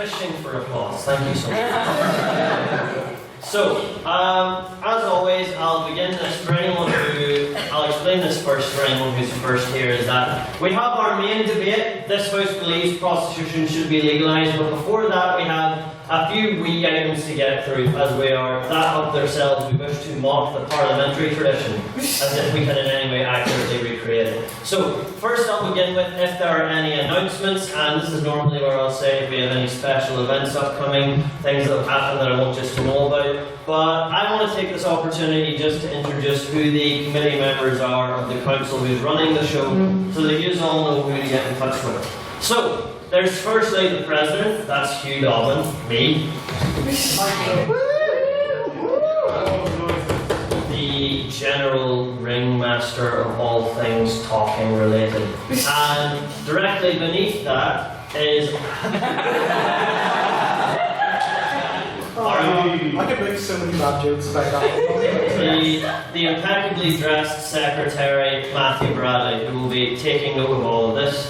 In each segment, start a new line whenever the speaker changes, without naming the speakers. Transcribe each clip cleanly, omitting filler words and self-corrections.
fishing for applause. Thank you so much. So, as always, I'll begin this for anyone who, I'll explain this first for anyone who's first here, is that we have our main debate. This House believes prostitution should be legalised, but before that we have a few wee items to get through, as we are that of themselves we wish to mock the parliamentary tradition, as if we can in any way accurately recreate it. So, first I'll begin with if there are any announcements, and this is normally where I'll say if we have any special events upcoming, things that have happened that I want just to know about. But I want to take this opportunity just to introduce who the committee members are of the council who's running the show, so that you all know who to get in touch with. So, there's firstly the president, that's Hugh Dobbin, me. The general ringmaster of all things talking related. And directly beneath that is...
I could make so many bad jokes about that.
the impeccably dressed secretary, Matthew Bradley, who will be taking note of all of this.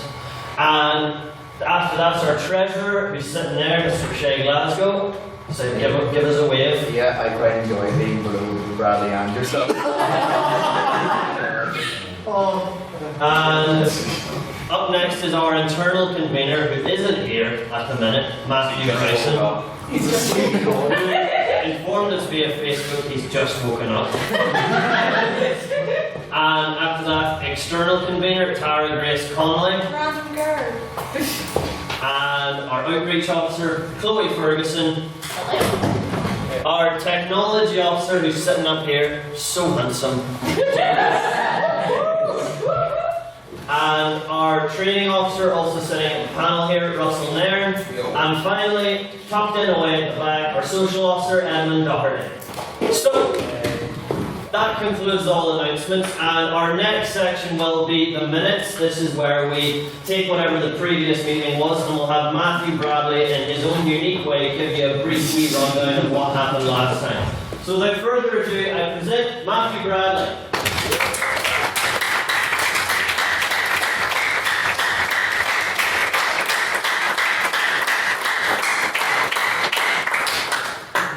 And after that's our treasurer, who's sitting there, Mr. Shay Glasgow. So give us a wave.
Yeah, I quite enjoy being with Bradley and yourself.
And up next is our internal convener, who isn't here at the minute, Matthew Bryson. He's just informed us via Facebook he's just woken up. And after that, external convener, Tara Grace Connolly.
Random girl.
And our outreach officer, Chloe Ferguson. Our technology officer, who's sitting up here, so handsome. And our training officer, also sitting at the panel here, Russell Nairn. And finally, tucked in away at the back, our social officer, Edmund Doherty. So, that concludes all announcements, and our next section will be the minutes. This is where we take whatever the previous meeting was, and we'll have Matthew Bradley, in his own unique way, give you a brief wee rundown of what happened last time. So without further ado, I present Matthew Bradley.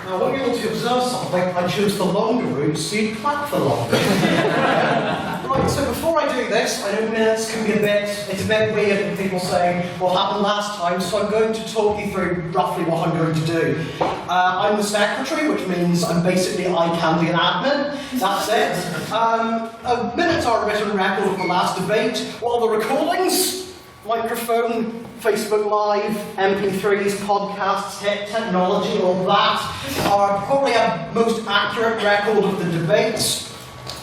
Now, when you want to observe something, I choose the longer route, so you clap for longer. Right, so before I do this, I know minutes can be it's a bit weird when people say what happened last time, so I'm going to talk you through roughly what I'm going to do. I'm the secretary, which means I'm basically eye candy and admin. That's it. Minutes are a written record of the last debate, while the recordings, microphone, Facebook Live, MP3s, podcasts, technology, all that, are probably a most accurate record of the debates.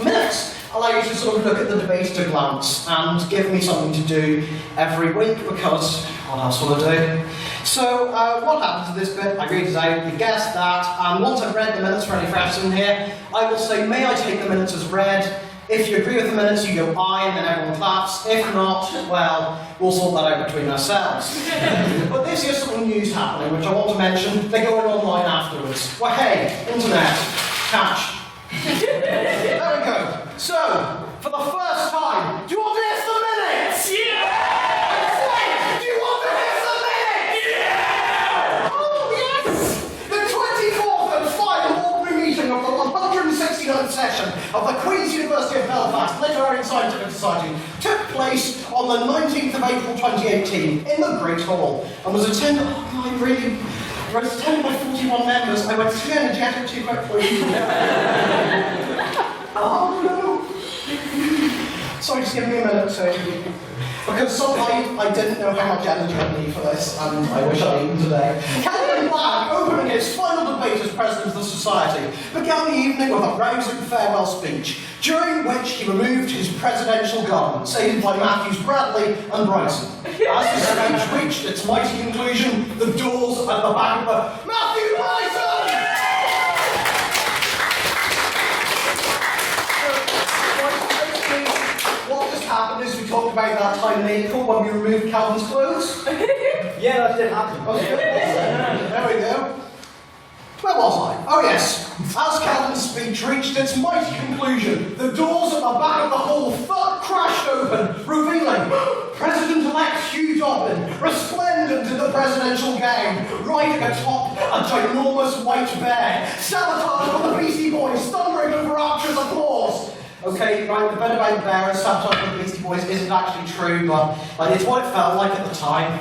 Minutes allow you to sort of look at the debate at a glance and give me something to do every week, because what else will I do? So, what happens to this bit? I read it out, you guessed that, and once I've read the minutes for any freshmen in here, I will say, may I take the minutes as read? If you agree with the minutes, you go aye, and then everyone claps. If not, well, we'll sort that out between ourselves. But this is something news happening, which I want to mention. They're going online afterwards. Well, hey, internet, catch. There we go. So, for the first time, do you want to hear some minutes? Yeah! Do you want to hear some minutes? Yeah! Oh, yes! The 24th and final ordinary meeting of the 169th session of the Queen's University of Belfast Literary and Scientific Society took place on the 19th of April 2018 in the Great Hall and was attended, was attended by 41 members. I went too energetic too quickly. Oh no! Sorry, just give me a minute too. Because somehow I didn't know how much energy I'd need for this, and I wish I'd eaten today. Calvin Black, opening his final debate as president of the society, began the evening with a rousing farewell speech, during which he removed his presidential garments, aided by Matthews Bradley and Bryson. As the speech reached its mighty conclusion, the doors at the back of the Matthew Bryson! What just happened is we talked about that time in April when we removed Calvin's clothes.
Yeah, that did happen.
Okay. There we go. Where was I? Oh yes. As Calvin's speech reached its mighty conclusion, the doors at the back of the hall crashed open, revealing President-elect Hugh Dobbin, resplendent attendant in the presidential gown, riding atop a ginormous white bear, sabotaged by the Beastie Boys, thundering over rapturous applause. Okay, right, the bit about the bear and sabotage by the Beastie Boys isn't actually true, but it's what it felt like at the time.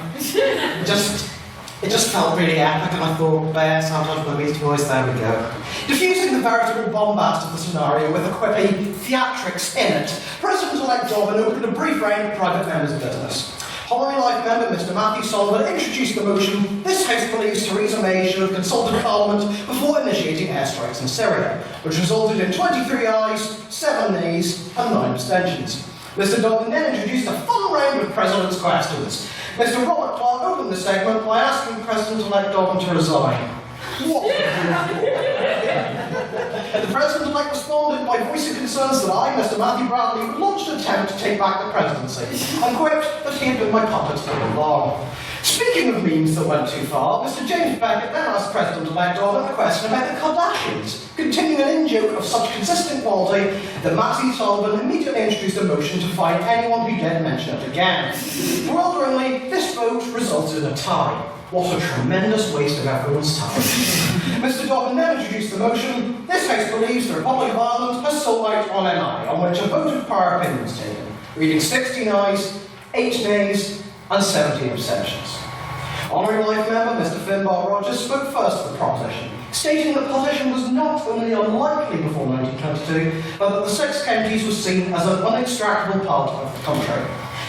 It just felt really epic, and I thought, bear, sabotage by the Beastie Boys, there we go. Diffusing the veritable bombast of the scenario with a quippy theatrics in it, President-elect Dobbin opened a brief round of private members' business. Honorary Life member Mr Matthew Sullivan introduced the motion, this House believes Theresa May should have consulted Parliament before initiating airstrikes in Syria, which resulted in 23 ayes, 7 nays and 9 abstentions. Mr Dobbin then introduced a fun round of President's questions. Mr Robert Clark opened the segment by asking President-elect Dobbin to resign. What? The President-elect responded by voicing concerns that I, Mr Matthew Bradley, would launch an attempt to take back the presidency, and quipped that he had been my puppet all along. Speaking of memes that went too far, Mr James Beckett then asked President-elect Dobbin a question about the Kardashians, continuing an in-joke of such consistent quality that Matthew Sullivan immediately introduced a motion to fine anyone who dared mention it again. Bewilderingly, this vote resulted in a tie. What a tremendous waste of everyone's time. Mr Dobbin then introduced the motion, this House believes the Republic of Ireland has sold out on MI, on which a vote of prior opinion was taken, reading 16 ayes, 8 nays and 17 abstentions. Honorary Life member Mr Finbar Rogers spoke first for the proposition, stating that partition was not only unlikely before 1922, but that the 6 counties were seen as an unextractable part of the country.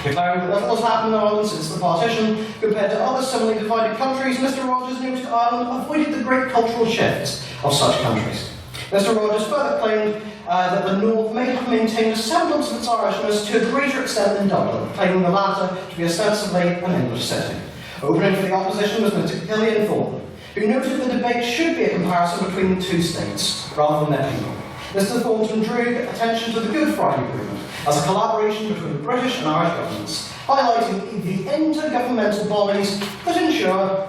Declaring that little has happened in Ireland since the partition, compared to other similarly divided countries, Mr Rogers noted Ireland avoided the great cultural shifts of such countries. Mr Rogers further claimed that the North may have maintained a semblance of its Irishness to a greater extent than Dublin, claiming the latter to be ostensibly an English city. Opening for the opposition was Mr Gillian Thornton, who noted the debate should be a comparison between the 2 states, rather than their people. Mr Thornton drew attention to the Good Friday Agreement as a collaboration between the British and Irish governments, highlighting the intergovernmental bodies that ensure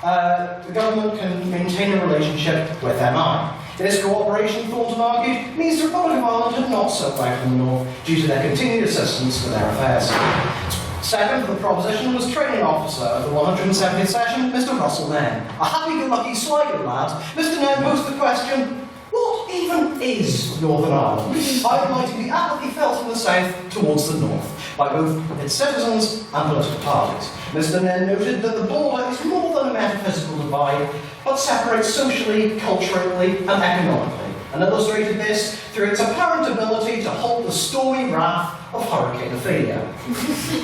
the government can maintain a relationship with MI. This cooperation, Thornton argued, means the Republic of Ireland had not sold out from the North due to their continued assistance for their affairs. Second for the proposition was training officer of the 170th session, Mr Russell Nairn. A happy-go-lucky Sligo lad, Mr Nairn posed the question, what even is Northern Ireland? Highlighting the apathy felt in the south towards the north by both its citizens and political parties. Mr Nairn noted that the border is more than a metaphysical divide, but separates socially, culturally and economically, and illustrated this through its apparent ability to halt the stormy wrath of Hurricane Ophelia.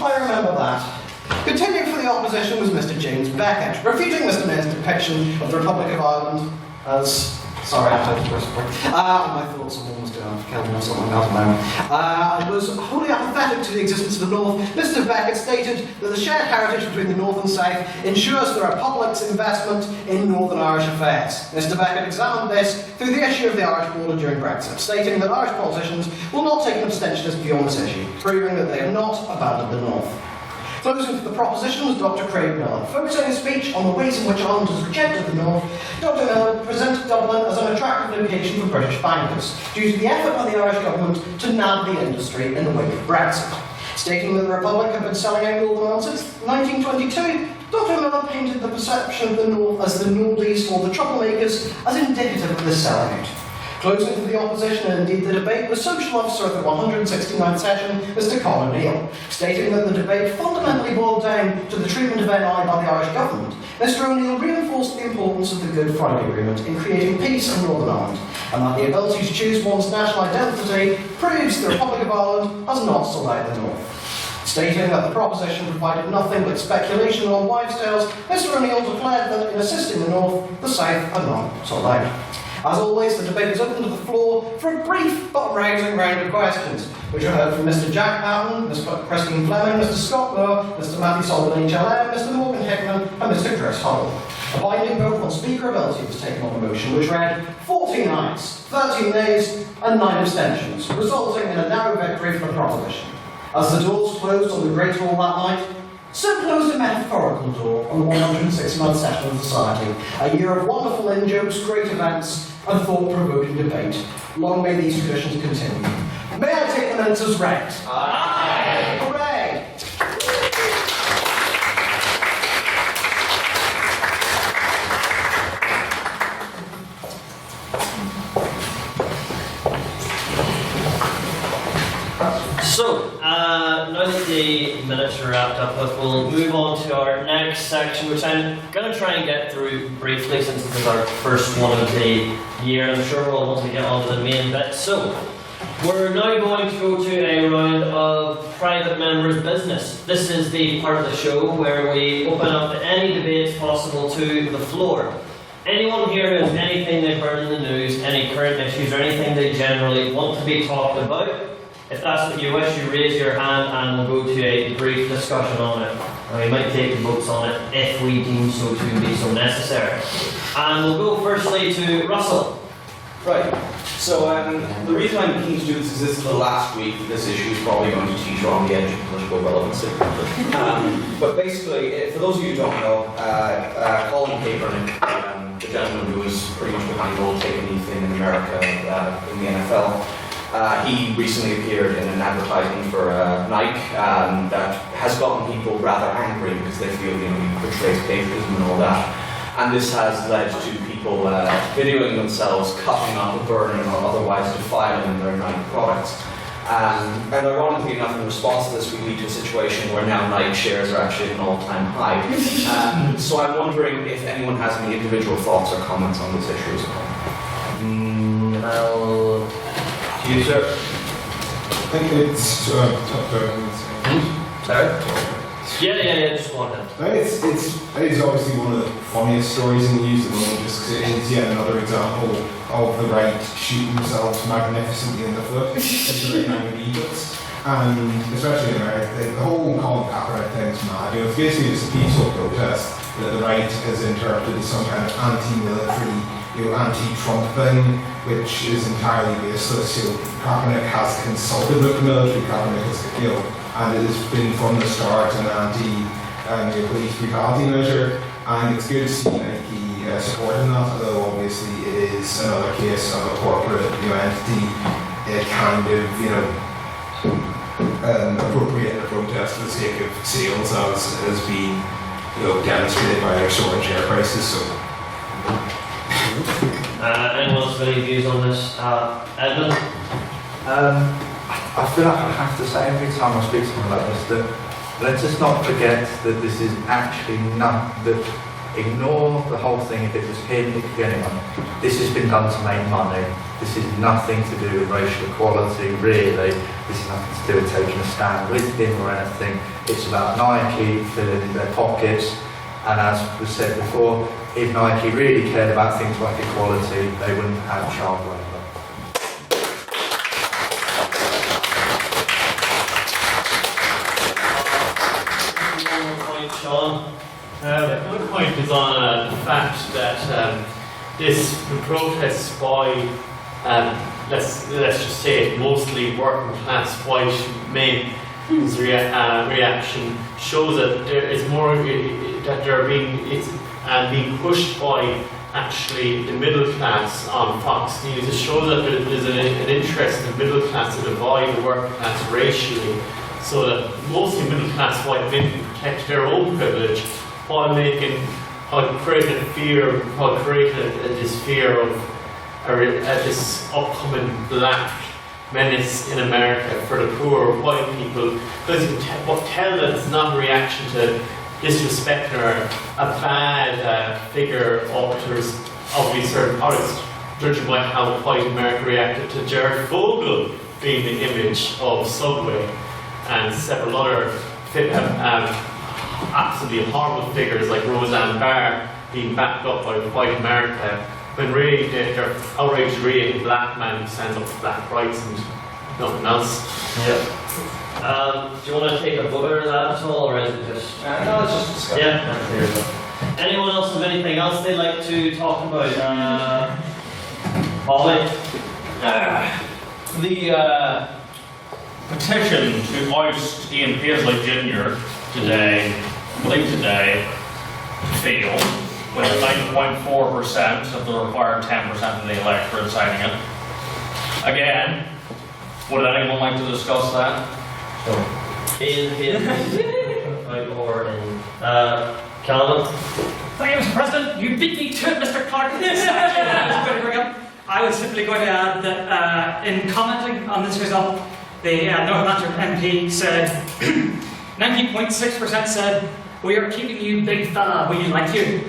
I remember that. Continuing for the opposition was Mr James Beckett, refuting Mr Nairn's depiction of the Republic of Ireland as... Sorry, I have to whisper. My thoughts on what was doing, I've killed me or something else now. I was wholly apathetic to the existence of the North. Mr Beckett stated that the shared heritage between the North and South ensures the Republic's investment in Northern Irish affairs. Mr Beckett examined this through the issue of the Irish border during Brexit, stating that Irish politicians will not take an abstentionist view on this issue, proving that they have not abandoned the North. Closing for the proposition was Dr Craig Miller. Focusing his speech on the ways in which Ireland has rejected the North, Dr Miller presented Dublin as an attractive location for British bankers, due to the effort by the Irish government to nab the industry in the wake of Brexit. Stating that the Republic had been selling out Northern Ireland since 1922, Dr Miller painted the perception of the North as the Nordies or the troublemakers as indicative of this selling out. Closing for the opposition and indeed the debate was Social Officer of the 169th session, Mr Colin Neal, stating that the debate fundamentally boiled down to the treatment of NI by the Irish government. Mr O'Neill reinforced the importance of the Good Friday Agreement in creating peace in Northern Ireland, and that the ability to choose one's national identity proves the Republic of Ireland has not sold out the North. Stating that the proposition provided nothing but speculation on wives' tales, Mr O'Neill declared that in assisting the North, the South had not sold out. As always, the debate was open to the floor for a brief but rousing round of questions, which were heard from Mr Jack Patton, Ms Christine Fleming, Mr Scott Moore, Mr Matthew Sullivan HLM, Mr Morgan Hickman and Mr Chris Huddle. A binding vote on speaker ability was taken on the motion, which read 14 ayes, 13 nays and 9 abstentions, resulting in a narrow victory for the proposition. As the doors closed on the Great Hall that night, so closed a metaphorical door on the 169th session of society, a year of wonderful in-jokes, great events, and thought-provoking debate. Long may these traditions continue. May I take the minutes as read? Aye! Hooray!
So, now that the minutes are wrapped up with, we'll move on to our next section, which I'm going to try and get through briefly since this is our first one of the year. I'm sure we'll want to get on to the main bit. So, we're now going to go to a round of private members' business. This is the part of the show where we open up any debates possible to the floor. Anyone here who has anything they've heard in the news, any current issues, or anything they generally want to be talked about, if that's what you wish, you raise your hand and we'll go to a brief discussion on it. And we might take votes on it if we deem so to be so necessary. And we'll go firstly to Russell.
Right. So the reason I'm keen to do this is this is the last week this issue is probably going to teeter on the edge of political relevancy. But basically, for those of you who don't know, Colin Kaepernick, the gentleman who was pretty much behind all take anything in America in the NFL, he recently appeared in an advertisement for Nike that has gotten people rather angry because they feel he portrays patriotism and all that. And this has led to people videoing themselves cutting up, burning, or otherwise defiling their Nike products. And ironically enough, in response to this, we lead to a situation where now Nike shares are actually at an all-time high. So I'm wondering if anyone has any individual thoughts or comments on this issue as well.
Well, to you, sir.
I think it's
Sorry? Yeah, just go on ahead.
It's obviously one of the funniest stories in the news at the moment, just because it is yet another example of the right shooting themselves magnificently in the foot. It's a very many idiots. And especially in America, the whole Colin Kaepernick thing is mad. It's basically just a peaceful protest that the right has interpreted as some kind of anti-military, anti-Trump thing, which is entirely baseless. Kaepernick has consulted with the military, Kaepernick has and it has been from the start an anti-police brutality measure, and it's good to see Nike supporting that, although obviously it is another case of a corporate entity kind of appropriating a protest for the sake of sales, as has been demonstrated by their soaring share prices. So.
Anyone else have any views on this? Edmund?
I feel like I have to say every time I speak to someone like this that let's just not forget that this is actually not, that ignore the whole thing. If it was him, it could be anyone. This has been done to make money. This is nothing to do with racial equality, really. This is nothing to do with taking a stand with him or anything. It's about Nike filling their pockets, and as was said before, if Nike really cared about things like equality, they wouldn't have child labour.
My point is on the fact that the protests by, let's just say it, mostly working class white men's reaction shows that there is more, that they're being pushed by actually the middle class on Fox News. It shows that there's an interest in the middle class to divide the working class racially, so that mostly middle class white men can protect their own privilege while creating this fear of this upcoming black menace in America for the poor white people, because you can tell that it's not a reaction to disrespecting or a bad figure authors of certain products, judging by how white America reacted to Jared Fogle being the image of Subway and several other absolutely horrible figures like Roseanne Barr being backed up by white America, when really they're outraged really a black man who stands up for black rights and nothing else.
Yeah. Do you want to take a vote of that at all, or is it just...
No, it's just discussion.
Yeah. Anyone else have anything else they'd like to talk about? Ollie?
The petition to oust Ian Paisley Jr. today, failed, with 9.4% of the required 10% of the electorate signing it. Again, would anyone like to discuss that?
Ian Paisley or in Calvin?
Thank you, Mr. President. You beat me to it, Mr. Clark. I was simply going to add that in commenting on this result, the Northampton MP said, 90.6% said, we are keeping you, big fella, we like you.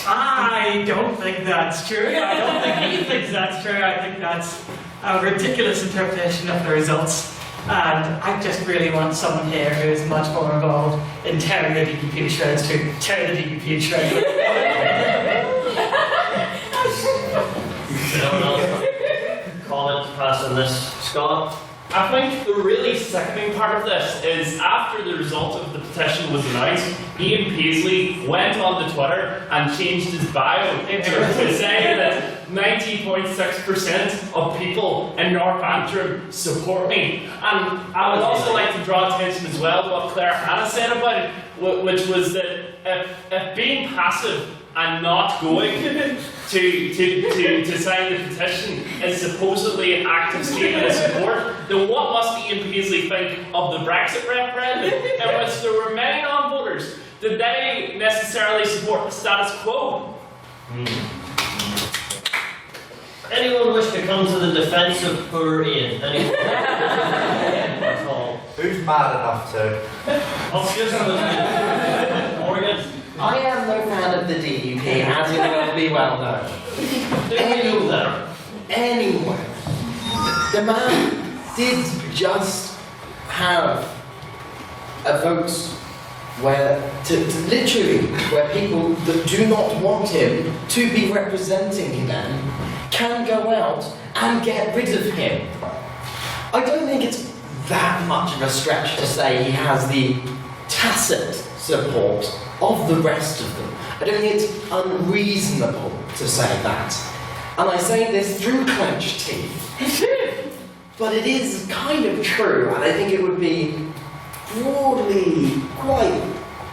I don't think that's true. I don't think he thinks that's true. I think that's a ridiculous interpretation of the results. And I just really want someone here who is much more involved in tearing the DPP shreds to tear the DPP shreds.
Anyone else comment to pass on this? Scott?
I think the really sickening part of this is after the result of the petition was announced, Ian Paisley went on to Twitter and changed his bio to say that 90.6% of people in Northampton support me. And I would also like to draw attention as well to what Claire Hannah said about it, which was that if being passive and not going to sign the petition is supposedly an active statement of support, then what must Ian Paisley think of the Brexit referendum, in which there were many non-voters? Did they necessarily support the status quo?
Anyone wish to come to the defence of poor Ian? Anyone? At all?
Who's mad enough to?
Morgan?
I am no fan of the DUP, as it will be well known. Anyway, the man did just have a vote where, literally, where people that do not want him to be representing them can go out and get rid of him. I don't think it's that much of a stretch to say he has the tacit support of the rest of them. I don't think it's unreasonable to say that. And I say this through clenched teeth. But it is kind of true, and I think it would be broadly quite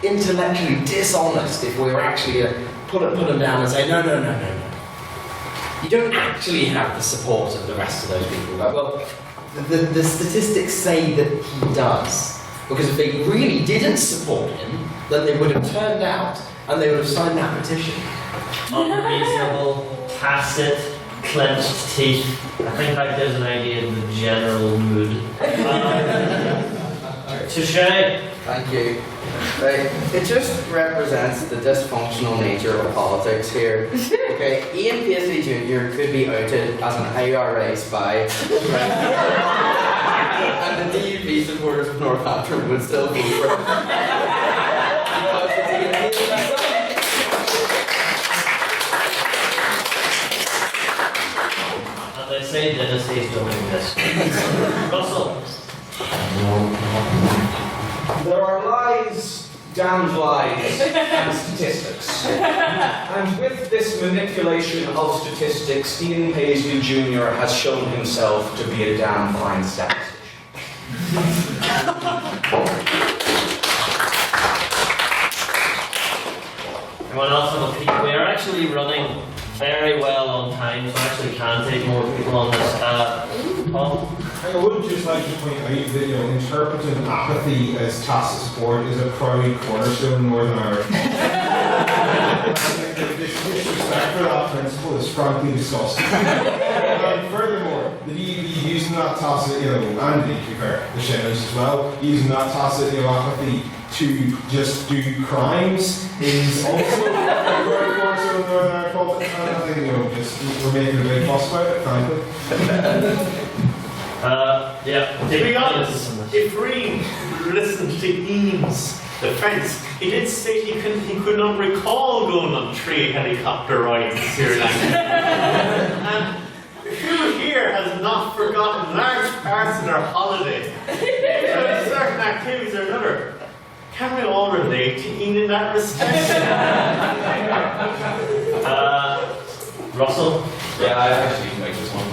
intellectually dishonest if we were actually to put them down and say, no. You don't actually have the support of the rest of those people. Well, the statistics say that he does. Because if they really didn't support him, then they would have turned out and they would have signed that petition.
Unreasonable, tacit, clenched teeth. I think that gives an idea of the general mood. Touche.
Thank you. Right. It just represents the dysfunctional nature of politics here. Okay, Ian Paisley Jr. could be outed as an IRA spy. And the DUP supporters of Northampton would still vote for him. Because it's Ian Paisley's son.
And they say dynasties don't exist. Russell.
There are lies, damned lies, and statistics. And with this manipulation of statistics, Ian Paisley Jr. has shown himself to be a damn fine statistician.
Anyone else have a peek? We are actually running very well on time, so I actually can take more people on this. Paul?
I would just like to point out that interpreting apathy as tacit support is a proud cornerstone in Northern Irish politics. This disrespect for that principle is frankly disgusting. And furthermore, the DUP using that tacit, and to be fair, the shadows as well, using that tacit apathy to just do crimes is also a proud cornerstone in Northern Irish politics. And I think we're making a big fuss about it, frankly.
To be honest, if we listened to Ian's defence, he did say he could not recall going on 3 helicopter rides in Sri Lanka. And who here has not forgotten large parts of their holiday? Certain activities or another. Can we all relate to Ian in that respect?
Russell?
Yeah, I actually can make this one.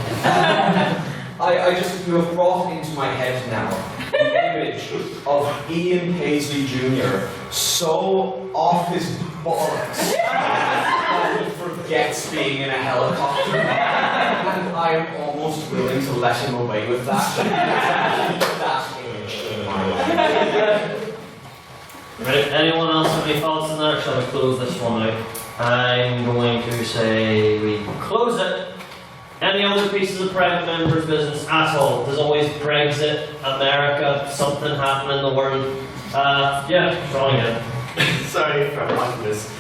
You have brought into my head now the image of Ian Paisley Jr. so off his bollocks that he forgets being in a helicopter. And I am almost willing to let him away with that. That image in my mind.
Right, anyone else have any thoughts on that, or shall we close this one out? I'm going to say we close it. Any other pieces of private members' business at all? There's always Brexit, America, something happening in the world. Yeah, Sean again.
Sorry for watching this.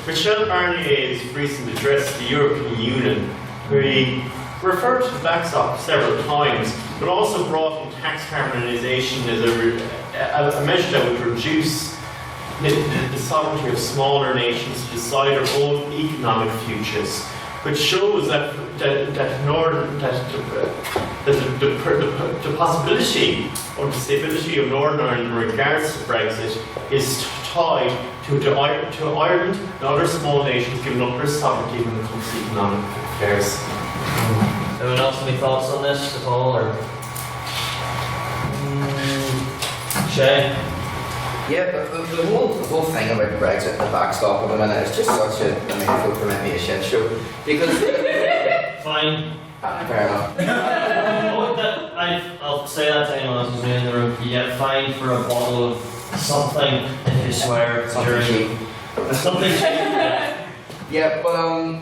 Michel Barnier's recent address to the European Union, where he referred to the backstop several times, but also brought in tax harmonisation as a measure that would reduce the sovereignty of smaller nations to decide their own economic futures, which shows that the possibility or the stability of Northern Ireland in regards to Brexit is tied to Ireland and other small nations giving up their sovereignty when it comes to economic affairs.
Anyone else have any thoughts on this at all? Or Shay?
Yeah, but the whole thing about Brexit and the backstop at the minute is just such a, I mean, if you'll permit me, a shit show. Because...
Fine.
Fair enough.
I'll say that to anyone else who's new in the room. You get fined for a bottle of something if you swear
Something cheap.
Something cheap.
Yeah, but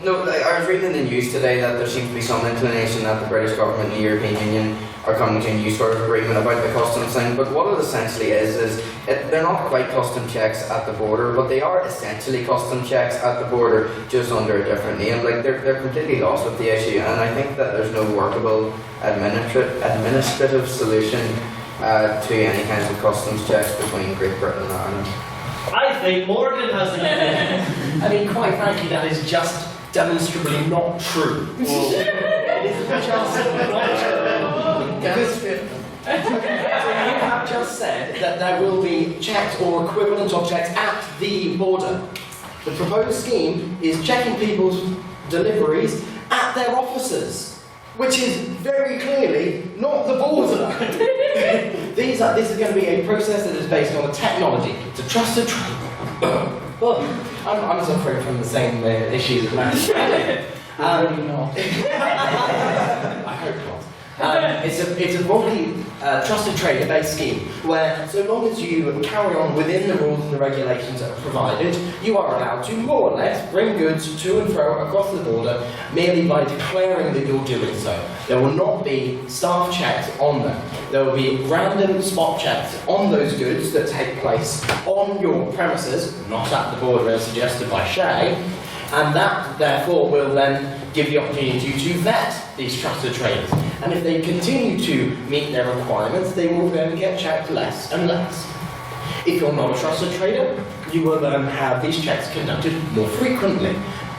no, I was reading in the news today that there seems to be some inclination that the British government and the European Union are coming to a new sort of agreement about the customs thing. But what it essentially is they're not quite custom checks at the border, but they are essentially custom checks at the border, just under a different name. Like they're completely lost with the issue, and I think that there's no workable administrative solution to any kinds of customs checks between Great Britain and Ireland.
I think Morgan has an opinion.
I mean, quite frankly, that is just demonstrably not true. It is just not true. So you have just said that there will be checks or equivalent of checks at the border. The proposed scheme is checking people's deliveries at their offices, which is very clearly not the border. This is going to be a process that is based on a technology. It's a trusted well, I'm suffering from the same issues as Matt. I hope not. It's a broadly trusted trader-based scheme where, so long as you carry on within the rules and the regulations that are provided, you are allowed to more or less bring goods to and fro across the border merely by declaring that you're doing so. There will not be staff checks on them. There will be random spot checks on those goods that take place on your premises, not at the border as suggested by Shay, and that therefore will then give the opportunity to vet these trusted traders. And if they continue to meet their requirements, they will then get checked less and less. If you're not a trusted trader, you will then have these checks conducted more frequently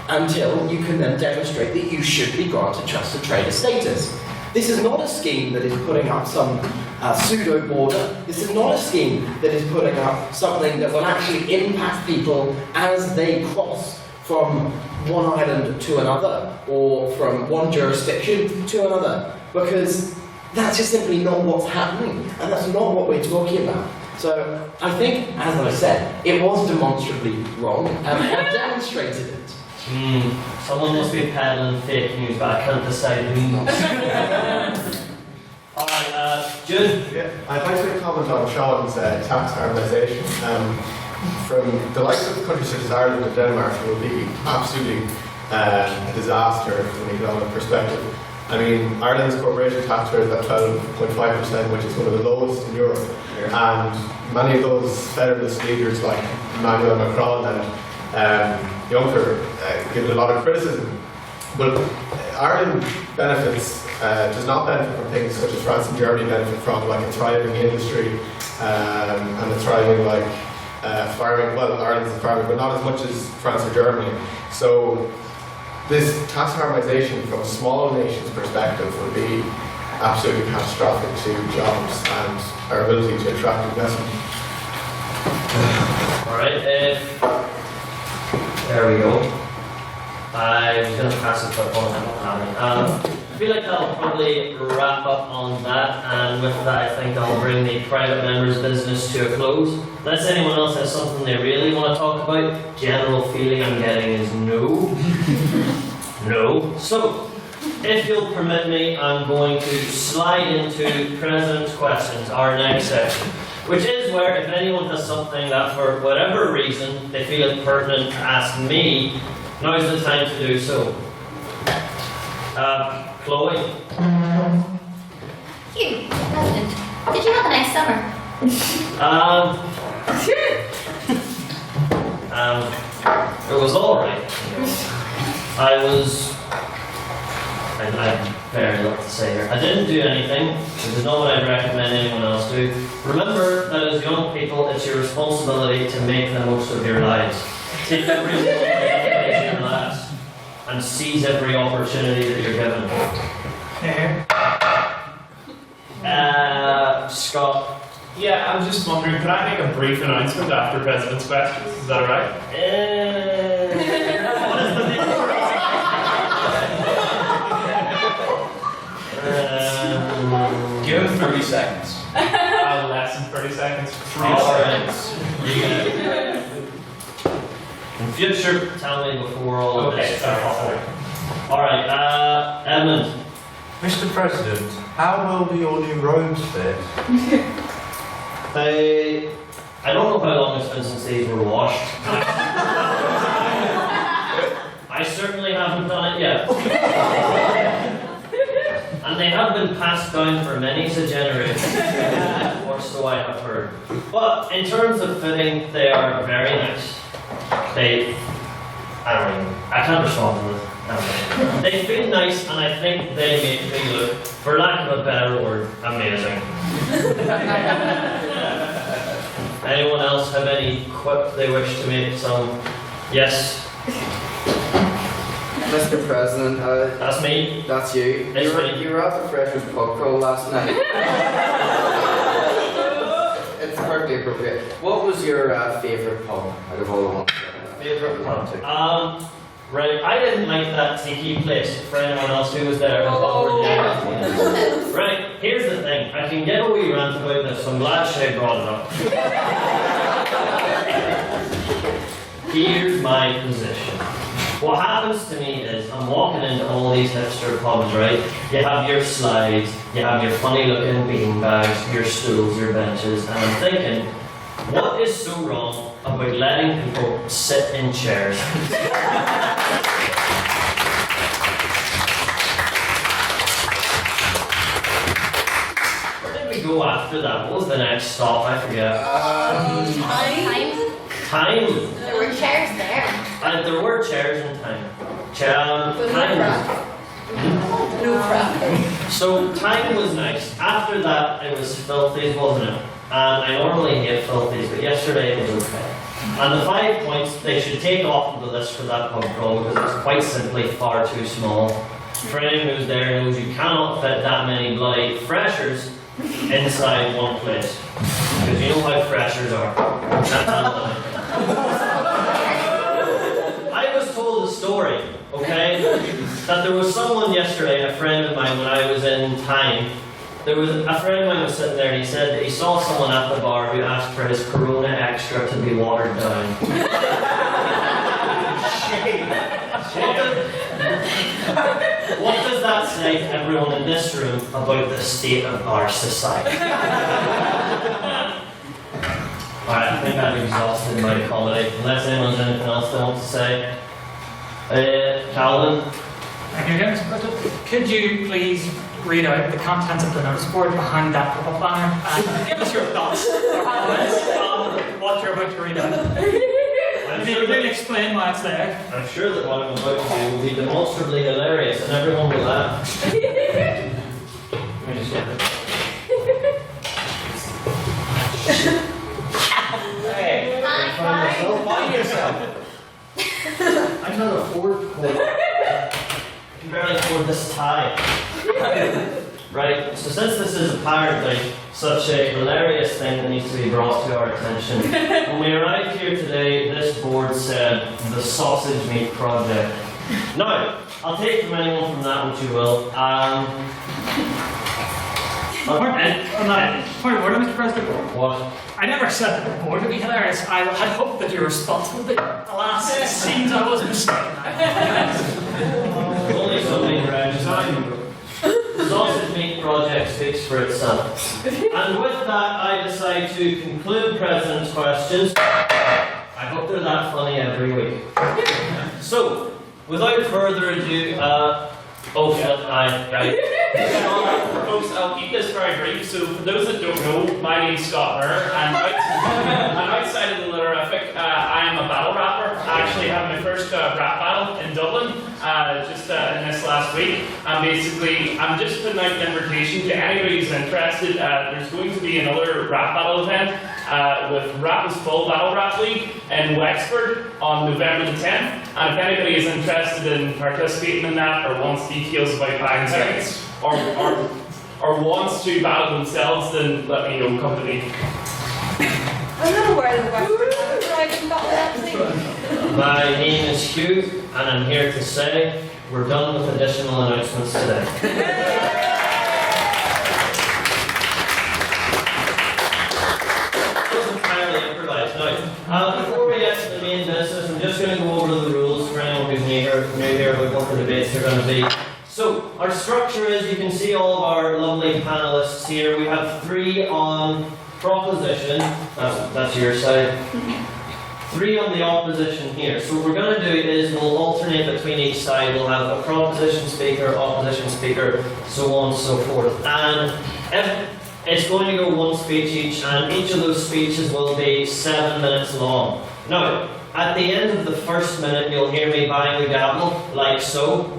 until you can then demonstrate that you should be granted trusted trader status. This is not a scheme that is putting up some pseudo border. This is not a scheme that is putting up something that will actually impact people as they cross from one island to another, or from one jurisdiction to another, because that's just simply not what's happening, and that's not what we're talking about. So I think, as I said, it was demonstrably wrong, and I have demonstrated it.
Someone must be peddling fake news, but I can't decide who. Alright, Jude?
Yeah, I'd like to make a comment on Sean's tax harmonisation. From the likes of countries such as Ireland and Denmark, it will be absolutely a disaster from an economic perspective. I mean, Ireland's corporation tax rate is at 12.5%, which is one of the lowest in Europe. And many of those federalist leaders like Emmanuel Macron and Juncker give it a lot of criticism. But Ireland does not benefit from things such as France and Germany benefit from, like a thriving industry and a thriving farming. Well, Ireland's farming, but not as much as France or Germany. So this tax harmonisation from a small nation's perspective would be absolutely catastrophic to jobs and our ability to attract investment.
Alright, there we go. I was going to pass it, but I'm not having. I feel like I'll probably wrap up on that, and with that I think I'll bring the private members' business to a close. Unless anyone else has something they really want to talk about, general feeling I'm getting is no. No. So, if you'll permit me, I'm going to slide into President's Questions, our next section, which is where if anyone has something that for whatever reason they feel it pertinent to ask me, now's the time to do so. Chloe.
Hugh, President, did you have a nice summer?
It was alright. I have very little to say here. I didn't do anything, which is not what I'd recommend anyone else do. Remember that as young people, it's your responsibility to make the most of your lives. Take every opportunity in your lives and seize every opportunity that you're given. Scott.
Yeah, I'm just wondering, could I make a brief announcement after President's questions? Is that alright?
Give him 30 seconds.
Less than 30 seconds. 3
Alright. In future, tell me before all of this. Alright, Edmund.
Mr. President, how will your new robes fit?
I don't know how long it's been since these were washed. I certainly haven't done it yet. And they have been passed down for many a generation, or so I have heard. But in terms of fitting, they are very nice. I can't respond to this. They feel nice, and I think they make me look, for lack of a better word, amazing. Anyone else have any quip they wish to make some? Yes?
Mr. President,
that's me.
That's you. You were at the Freshers pub crawl last night. It's perfectly appropriate. What was your favourite pub out of all the ones?
Favourite pub? Right, I didn't like that tiki place for anyone else who was there. Right, here's the thing. I can get a wee rant about this, so I'm glad Shay brought it up. Here's my position. What happens to me is I'm walking into all these hipster pubs, right? You have your slides, you have your funny looking bean bags, your stools, your benches, and I'm thinking, what is so wrong about letting people sit in chairs? Where did we go after that? What was the next stop? I forget. Time.
There were chairs there.
There were chairs in time. Time.
No crap.
So time was nice. After that, it was filthies, wasn't it? And I normally hate filthies, but yesterday it was okay. And the 5 points they should take off of the list for that pub crawl because it's quite simply far too small. For anyone who's there knows you cannot fit that many bloody freshers inside one place. Because you know how freshers are. I was told a story, okay, that there was someone yesterday, a friend of mine, when I was in time. There was a friend of mine was sitting there and he said that he saw someone at the bar who asked for his Corona Extra to be watered down. What does that say to everyone in this room about the state of our society? Alright, I think I've exhausted my comedy. Unless anyone's anything else they want to say. Calvin?
Thank you again, Mr. President. Could you please read out the contents of the notice board behind that pop-up banner and give us your thoughts or comments on what you're about to read out? Maybe explain why it's there.
I'm sure that what I'm about to do will be demonstrably hilarious and everyone will laugh. Let me just get it. Hey, find yourself. I can't afford I can barely afford this tie. Right, so since this is apparently such a hilarious thing that needs to be brought to our attention, when we arrived here today, this board said the Sausage Meat Project. Now, I'll take from anyone from that what you will.
Point of order, Mr. President.
What?
I never said that the board would be hilarious. I had hoped that your response would be. Alas, it seems I was mistaken.
Only so many branches. The Sausage Meat Project speaks for itself. And with that, I decide to conclude President's questions. I hope they're that funny every week. So, without further ado, Oh, right.
Folks, I'll keep this very brief. So, for those that don't know, my name's Scott Murr, and outside of the Literarific, I am a battle rapper. I actually had my first rap battle in Dublin just in this last week. And basically, I'm just putting out an invitation to anybody who's interested. There's going to be another rap battle event with Rappers Full Battle Rap League in Wexford on November the 10th. And if anybody is interested in participating in that or wants details about buying tickets or wants to battle themselves, then let me know, come to me.
I'm not aware of the Wexford driving battle rap thing.
My name is Hugh, and I'm here to say we're done with additional announcements today. Before we get to the main business, I'm just going to go over the rules for anyone who's new here about what the debates are going to be. So, our structure is, you can see all of our lovely panelists here. We have 3 on proposition, that's your side. 3 on the opposition here. So what we're going to do is we'll alternate between each side. We'll have a proposition speaker, opposition speaker, so on and so forth. And it's going to go 1 speech each, and each of those speeches will be 7 minutes long. Now, at the end of the first minute, you'll hear me bang the gavel, like so.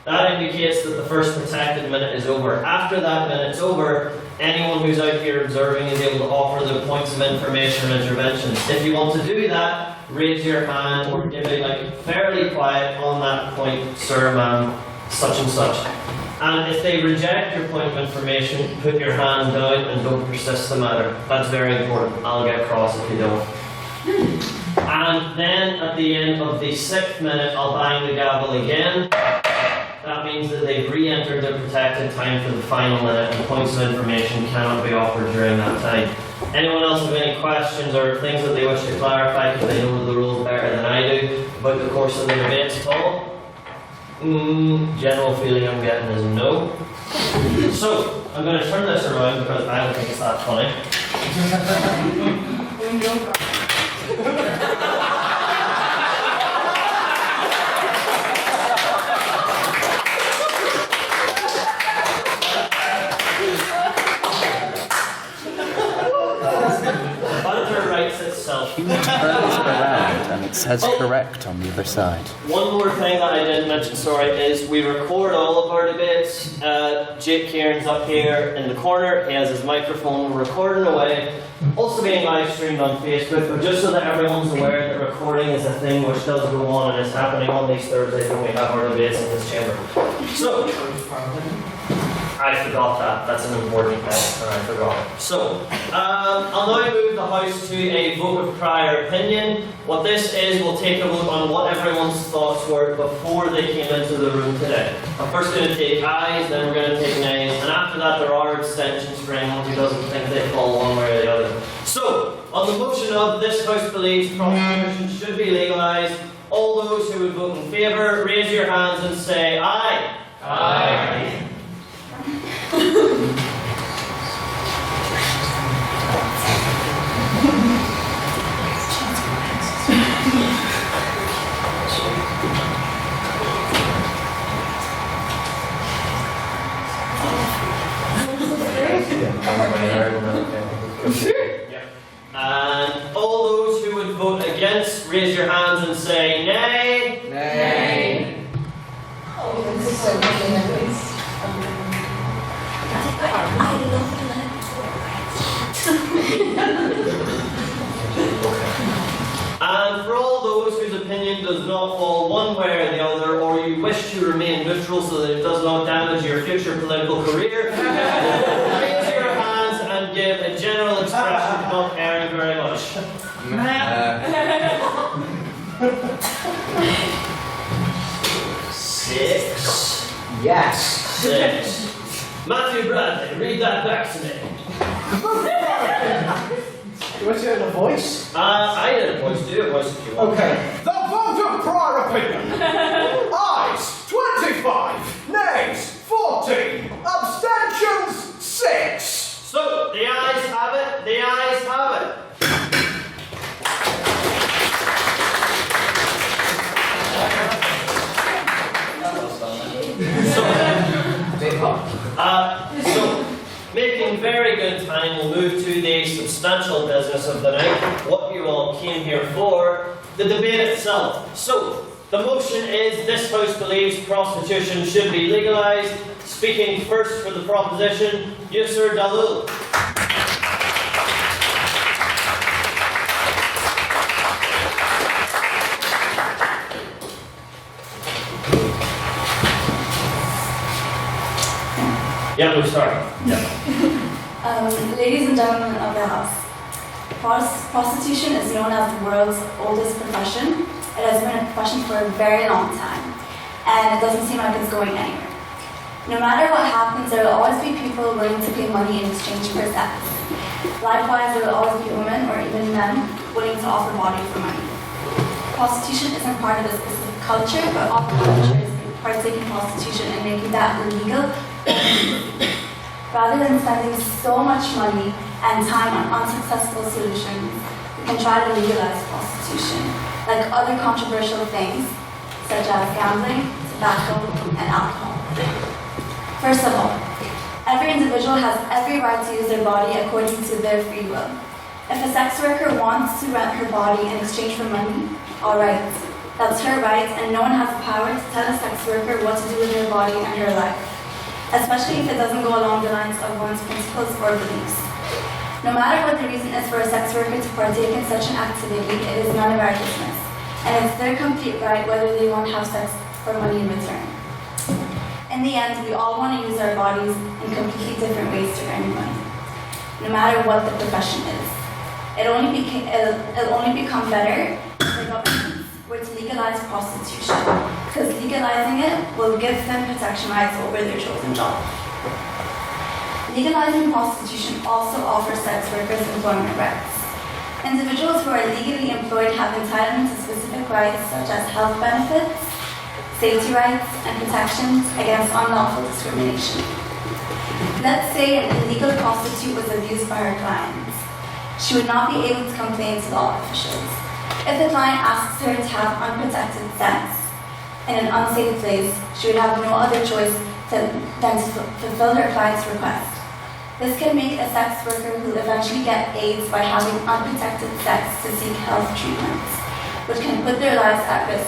That indicates that the first protected minute is over. After that minute's over, anyone who's out here observing is able to offer their points of information or interventions. If you want to do that, raise your hand or give it like fairly quiet on that point, sir, ma'am, such and such. And if they reject your point of information, put your hand down and don't persist the matter. That's very important. I'll get cross if you don't. And then at the end of the 6th minute, I'll bang the gavel again. That means that they've re-entered their protected time for the final minute, and points of information cannot be offered during that time. Anyone else have any questions or things that they wish to clarify, because they know the rules better than I do, about the course of the debates at all? General feeling I'm getting is no. So, I'm going to turn this around because I don't think it's that funny. Turns it around
and it says correct on the other side.
One more thing that I didn't mention, sorry, is we record all of our debates. Jake Kieran's up here in the corner. He has his microphone. We're recording away. Also being live streamed on Facebook, but just so that everyone's aware that recording is a thing which does go on and is happening on these Thursdays when we have our debates in this chamber. So, I forgot that. That's an important thing. I forgot. So, I'll now move the House to a vote of prior opinion. What this is, we'll take a vote on what everyone's thoughts were before they came into the room today. I'm first going to take ayes, then we're going to take nays, and after that there are abstentions for anyone who doesn't think they fall one way or the other. So, on the motion of this House believes prostitution should be legalised, all those who would vote in favour, raise your hands and say aye. Aye. And all those who would vote against, raise your hands and say nay. Nay. And for all those whose opinion does not fall one way or the other, or you wish to remain neutral so that it does not damage your future political career, raise your hands and give a general expression of not caring very much. Six.
Yes.
6. Matthew Bradley, read that back to me.
Do you want to do it in a voice?
I did a voice, do a voice if you want.
Okay. The vote of prior opinion. Ayes 25, nays 14, abstentions 6.
So, the ayes have it, the ayes have it. So, making very good time, we'll move to the substantial business of the night, what you all came here for, the debate itself. So, the motion is this House believes prostitution should be legalised. Speaking first for the proposition, Yusur Dalul. Yeah, we'll start.
Ladies and gentlemen of the House, prostitution is known as the world's oldest profession. It has been a profession for a very long time, and it doesn't seem like it's going anywhere. No matter what happens, there will always be people willing to pay money in exchange for sex. Likewise, there will always be women or even men willing to offer body for money. Prostitution isn't part of a specific culture, but often cultures partake in prostitution and making that illegal. Rather than spending so much money and time on unsuccessful solutions, we can try to legalize prostitution, like other controversial things, such as gambling, tobacco, and alcohol. First of all, every individual has every right to use their body according to their free will. If a sex worker wants to rent her body in exchange for money, alright, that's her right, and no one has the power to tell a sex worker what to do with her body and her life, especially if it doesn't go along the lines of one's principles or beliefs. No matter what the reason is for a sex worker to partake in such an activity, it is none of our business, and it's their complete right whether they want to have sex for money in return. In the end, we all want to use our bodies in completely different ways to earn money, no matter what the profession is. It'll only become better if the government were to legalize prostitution, because legalizing it will give them protection rights over their chosen job. Legalizing prostitution also offers sex workers employment rights. Individuals who are legally employed have entitlement to specific rights such as health benefits, safety rights, and protections against unlawful discrimination. Let's say an illegal prostitute was abused by her clients. She would not be able to complain to law officials. If the client asks her to have unprotected sex in an unsafe place, she would have no other choice than to fulfill her client's request. This can make a sex worker who eventually get AIDS by having unprotected sex to seek health treatment, which can put their lives at risk.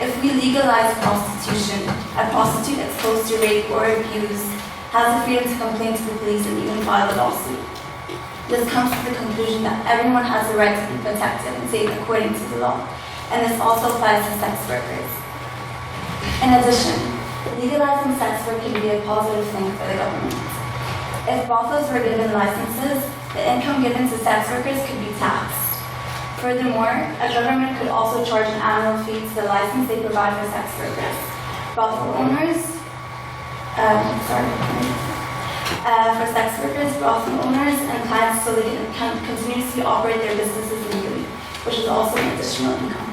If we legalize prostitution, a prostitute exposed to rape or abuse has the freedom to complain to the police and even file a lawsuit. This comes to the conclusion that everyone has the right to be protected and safe according to the law, and this also applies to sex workers. In addition, legalizing sex work can be a positive thing for the government. If brothels were given licenses, the income given to sex workers could be taxed. Furthermore, a government could also charge an annual fee to the license they provide for sex workers. Brothel owners, for sex workers, brothel owners, and clients so they can continuously operate their businesses legally, which is also an additional income.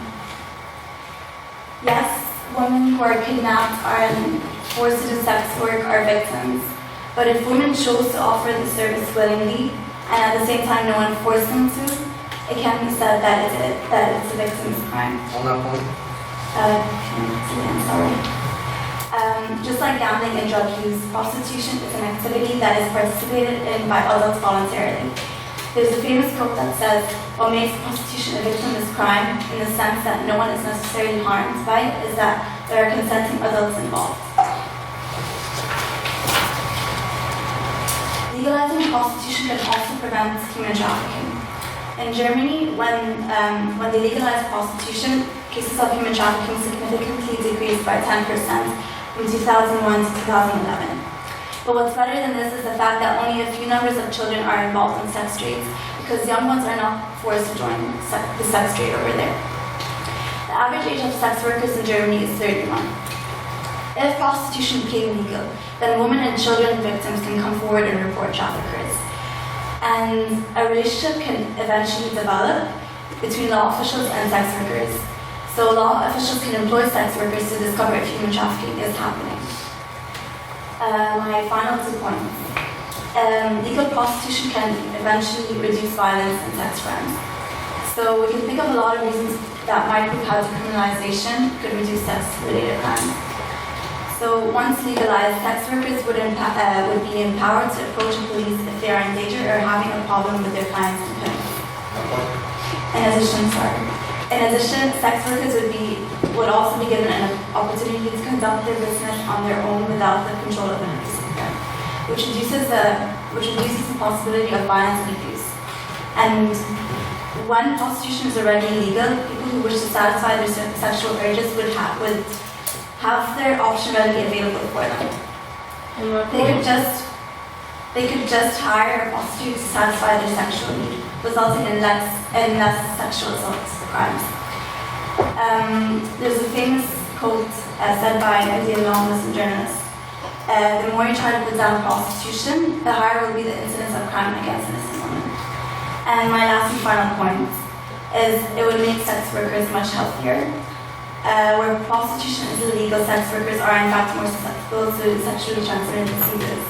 Yes, women who are kidnapped and forced to do sex work are victims, but if women chose to offer the service willingly, and at the same time no one forced them to, it can be said that it's a victim's crime.
On that point?
I'm sorry. Just like gambling and drug use, prostitution is an activity that is participated in by adults voluntarily. There's a famous quote that says, what makes prostitution a victim is crime, in the sense that no one is necessarily harmed by it, is that there are consenting adults involved. Legalizing prostitution can also prevent human trafficking. In Germany, when they legalized prostitution, cases of human trafficking significantly decreased by 10% from 2001 to 2011. But what's better than this is the fact that only a few numbers of children are involved in sex trades, because young ones are not forced to join the sex trade over there. The average age of sex workers in Germany is 31. If prostitution became legal, then women and children victims can come forward and report traffickers. And a relationship can eventually develop between law officials and sex workers. So law officials can employ sex workers to discover if human trafficking is happening. My final 2 points. Legal prostitution can eventually reduce violence and sex crimes. So we can think of a lot of reasons that might prove how decriminalization could reduce sex-related crimes. So once legalized, sex workers would be empowered to approach the police if they are in danger or having a problem with their clients' complaints. In addition, sex workers would also be given an opportunity to conduct their business on their own without the control of the police, which reduces the possibility of violence and abuse. And when prostitution is already legal, people who wish to satisfy their sexual urges would have their option readily available for them. They could just hire a prostitute to satisfy their sexual need, resulting in less sexual assaults crimes. There's a famous quote said by an Indian novelist and journalist. The more you try to put down prostitution, the higher will be the incidence of crime against innocent women. And my last and final point is it would make sex workers much healthier. Where prostitution is illegal, sex workers are in fact more susceptible to sexually transmitted diseases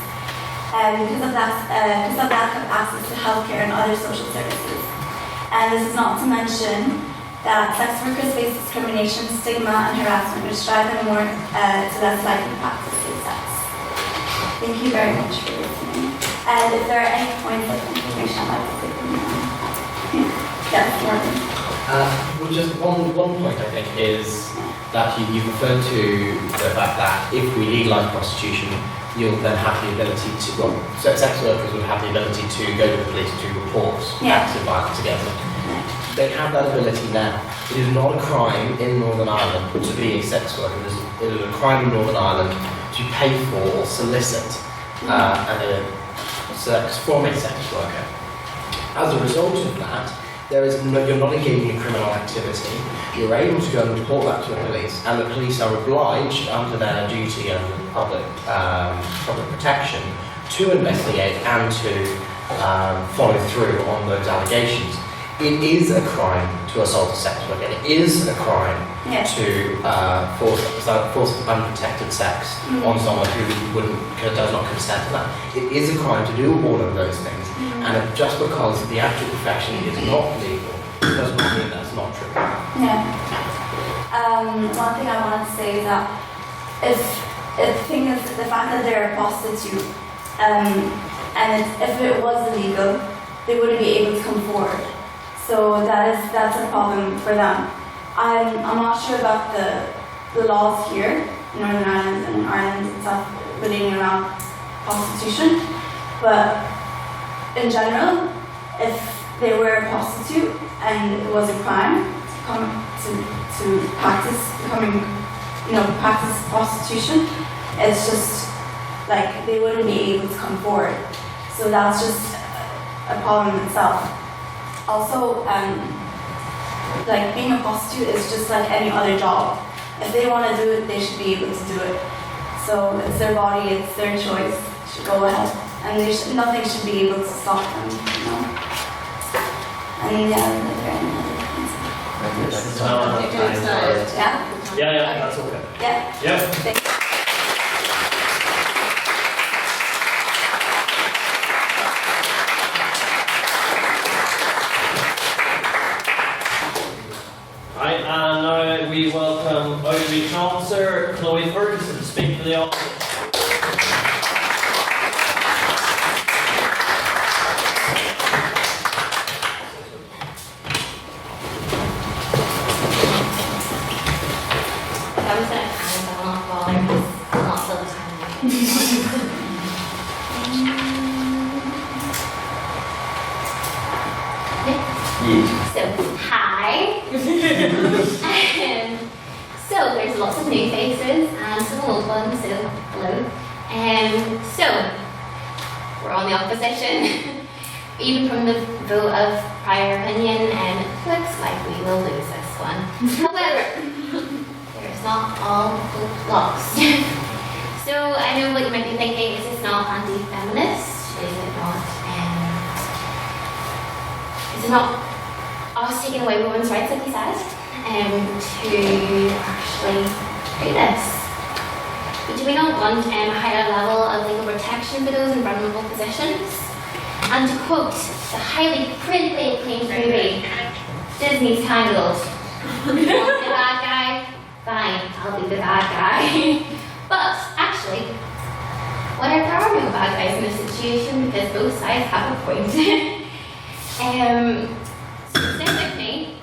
because of lack of access to healthcare and other social services. And this is not to mention that sex workers face discrimination, stigma, and harassment, which drive them more to less likely to practice safe sex. Thank you very much for listening. And if there are any points of information I'd like to take from you. Yes, Morgan.
Well, just one point I think is that you referred to the fact that if we legalise prostitution, you'll then have the ability to, sex workers would have the ability to go to the police to report acts of violence against them. They have that ability now. It is not a crime in Northern Ireland to be a sex worker. It is a crime in Northern Ireland to pay for or solicit sex from a sex worker. As a result of that, you're not engaging in criminal activity. You're able to go and report that to the police, and the police are obliged, under their duty and public protection, to investigate and to follow through on those allegations. It is a crime to assault a sex worker. It is a crime to force unprotected sex on someone who does not consent to that. It is a crime to do all of those things. And just because the actual profession is not legal does not mean that's not true.
Yeah. One thing I wanted to say is that if the fact that they're a prostitute, and if it was illegal, they wouldn't be able to come forward. So that's a problem for them. I'm not sure about the laws here in Northern Ireland and in Ireland itself relating around prostitution, but in general, if they were a prostitute and it was a crime to practice prostitution, it's just like they wouldn't be able to come forward. So that's just a problem in itself. Also, like being a prostitute is just like any other job. If they want to do it, they should be able to do it. So it's their body, it's their choice. They should go ahead, and nothing should be able to stop them. You know. And yeah, are there any other things?
Yeah, that's okay.
Yeah. Thank you.
Right, and now we welcome Outreach Officer Chloe Ferguson to speak to the audience.
So there's lots of new faces and some old ones, so hello. So we're on the opposition. Even from the vote of prior opinion, and it looks like we will lose this one. However, there's not all hope lost. So I know what you might be thinking, is this not anti-feminist? Is it not us taking away women's rights, like we said, to actually do this? But do we not want a higher level of legal protection for those in vulnerable positions? And to quote the highly critically acclaimed movie, Disney's Tangled, you want to be the bad guy? Fine, I'll be the bad guy. But actually, what if there are no bad guys in this situation because both sides have a point? Specifically,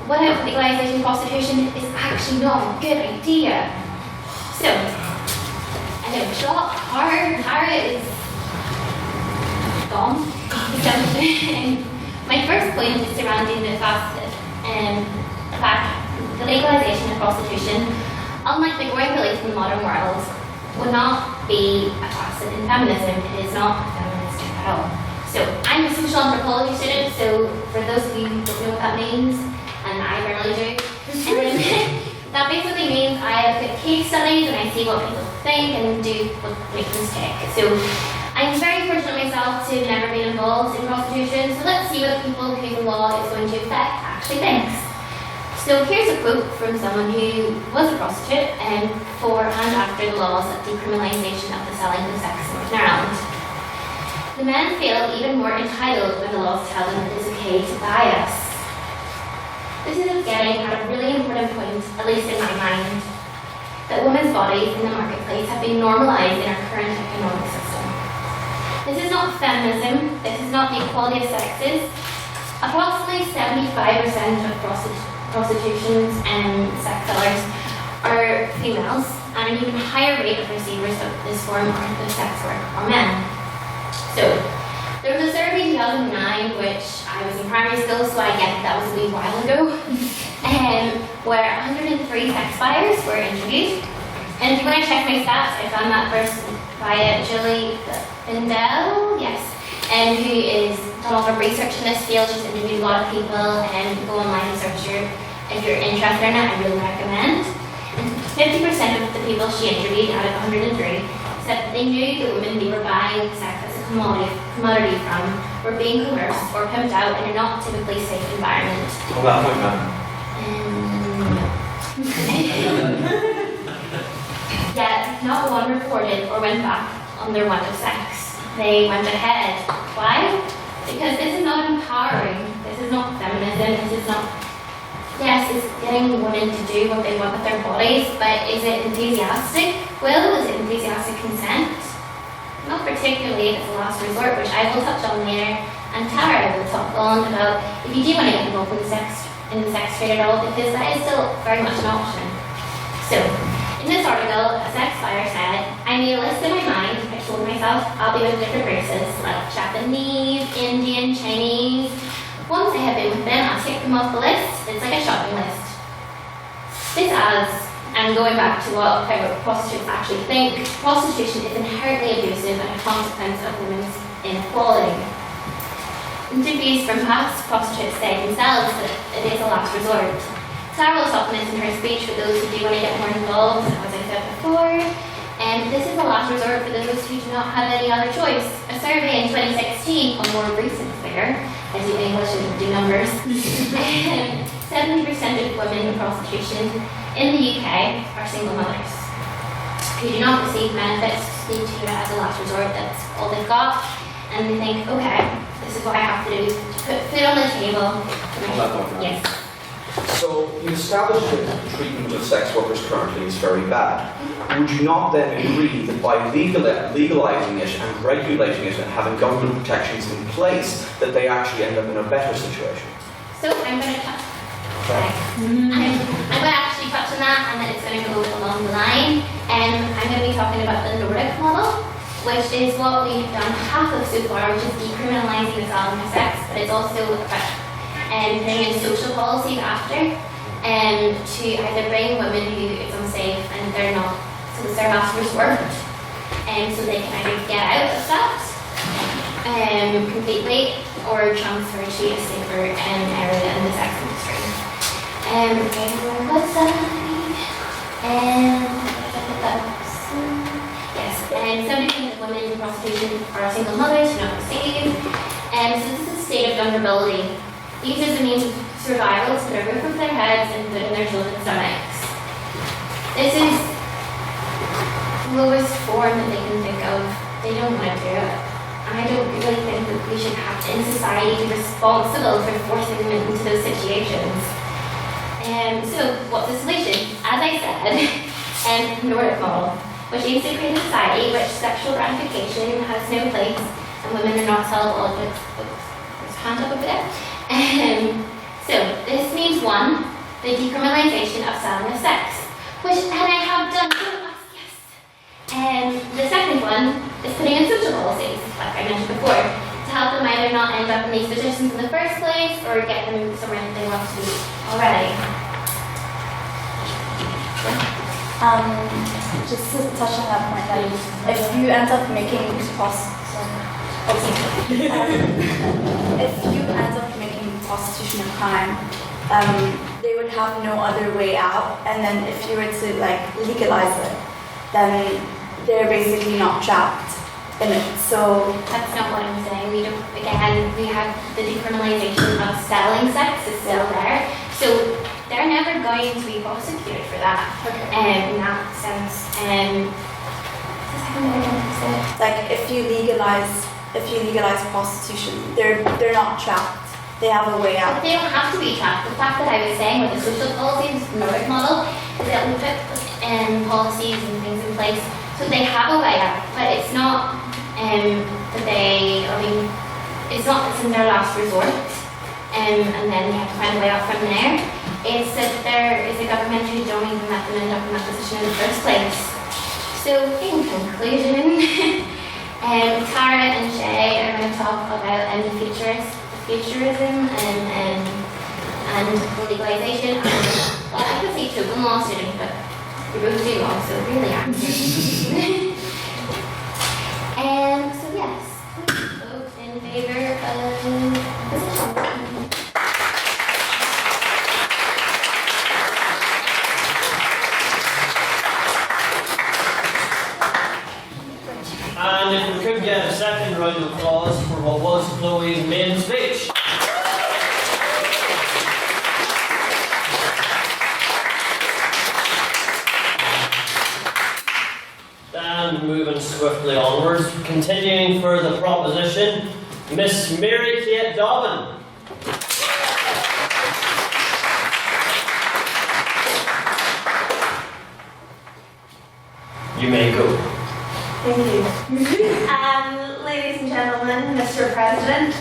what if legalization of prostitution is actually not a good idea? So, I know, Tara is gone. My first point is surrounding the fact that the legalization of prostitution, unlike the growing belief in the modern world, would not be a facet in feminism. It is not feministic at all. So I'm a social anthropology student, so for those of you who don't know what that means, and I rarely do, that basically means I look at case studies and I see what people think and do what makes them tick. So I'm very fortunate myself to have never been involved in prostitution, so let's see what people who the law is going to affect actually thinks. So here's a quote from someone who was a prostitute before and after the laws of decriminalisation of the selling of sex in Northern Ireland. The men feel even more entitled when the laws tell them it is okay to buy us. This is getting at a really important point, at least in my mind, that women's bodies in the marketplace have been normalised in our current economic system. This is not feminism, this is not the equality of sexes. Approximately 75% of prostitutions and sex sellers are females, and an even higher rate of receivers of this form of sex work are men. So, there was a survey in 2009, which I was in primary school, so I get that was a wee while ago, where 103 sex buyers were interviewed. And when I checked my stats, I found that person via Julie Bindell, yes, who is done a lot of research in this field. She's interviewed a lot of people, and go online and search her if you're interested in it. I really recommend. And 50% of the people she interviewed out of 103 said that they knew the women they were buying sex as a commodity from were being coerced or pimped out in a not typically safe environment.
On that point, man.
Yet, not one reported or went back on their want of sex. They went ahead. Why? Because this is not empowering. This is not feminism. This is not... Yes, it's getting women to do what they want with their bodies, but is it enthusiastic will? Is it enthusiastic consent? Not particularly if it's a last resort, which I will touch on later, and Tara will talk on about if you do want to get involved in the sex trade at all, because that is still very much an option. So, in this article, a sex buyer said, I made a list in my mind. I told myself I'll be with different races, like Japanese, Indian, Chinese. Once I have been with them, I'll take them off the list. It's like a shopping list. This adds, and going back to what prostitutes actually think, prostitution is inherently abusive and a consequence of women's inequality. Interviews from past prostitutes say themselves that it is a last resort. Sarah will talk on this in her speech for those who do want to get more involved, as I said before. And this is a last resort for those who do not have any other choice. A survey in 2016, a more recent figure, I do English and do numbers, 70% of women in prostitution in the UK are single mothers who do not receive benefits, they do it as a last resort, that's all they've got, and they think, okay, this is what I have to do to put food on the table. Yes.
So you established that the treatment of sex workers currently is very bad. Would you not then agree that by legalising it and regulating it and having government protections in place, that they actually end up in a better situation?
So I'm going to touch. I'm going to actually touch on that, and then it's going to go along the line. I'm going to be talking about the Nordic model, which is what we've done half of so far, which is decriminalising the selling of sex, but it's also about putting in social policies after, to either bring women who it's unsafe and they're not, so it's their last resort, so they can either get out of that completely or transfer to a safer area in the sex industry. Yes, 70% of women in prostitution are single mothers who not receive, so this is a state of vulnerability. These are the means of survival to put a roof over their heads and food in their children's stomachs. This is the lowest form that they can think of. They don't want to do it. I don't really think that we should have in society be responsible for forcing them into those situations. So, what's the solution? As I said, Nordic model, which aims to create a society which sexual gratification has no place and women are not sellable objects. There's a hand up over there. So this means one, the decriminalisation of selling of sex, which and I have done yes. And the second one is putting in social policies, like I mentioned before, to help them either not end up in these positions in the first place or get them somewhere that they want to be already.
Just to touch on that point, that if you end up making prostitution a crime, they would have no other way out. And then if you were to like legalize it, then they're basically not trapped in it. So
that's not what I'm saying. We don't. Again, we have the decriminalisation of selling sex is still there. So they're never going to be prosecuted for that. In that sense.
Like if you legalize prostitution, they're not trapped. They have a way out.
But they don't have to be trapped. The fact that I was saying with the social policies, Nordic model, is that we put policies and things in place so they have a way out. But it's not that they. I mean, it's not it's in their last resort, and then they have to find a way out from there. It's that there is a government who don't even let them end up in that position in the first place. So, in conclusion, Tara and Shay are going to talk about futurism and legalization. Well, I could say to one law student, but we both do law, so really aren't. So yes, vote in favor of position.
And if we could get a second round of applause for what was Chloe's main speech. And moving swiftly onwards, continuing for the proposition, Miss Mary Kate Dobbin. You may go.
Thank you. Ladies and gentlemen, Mr. President,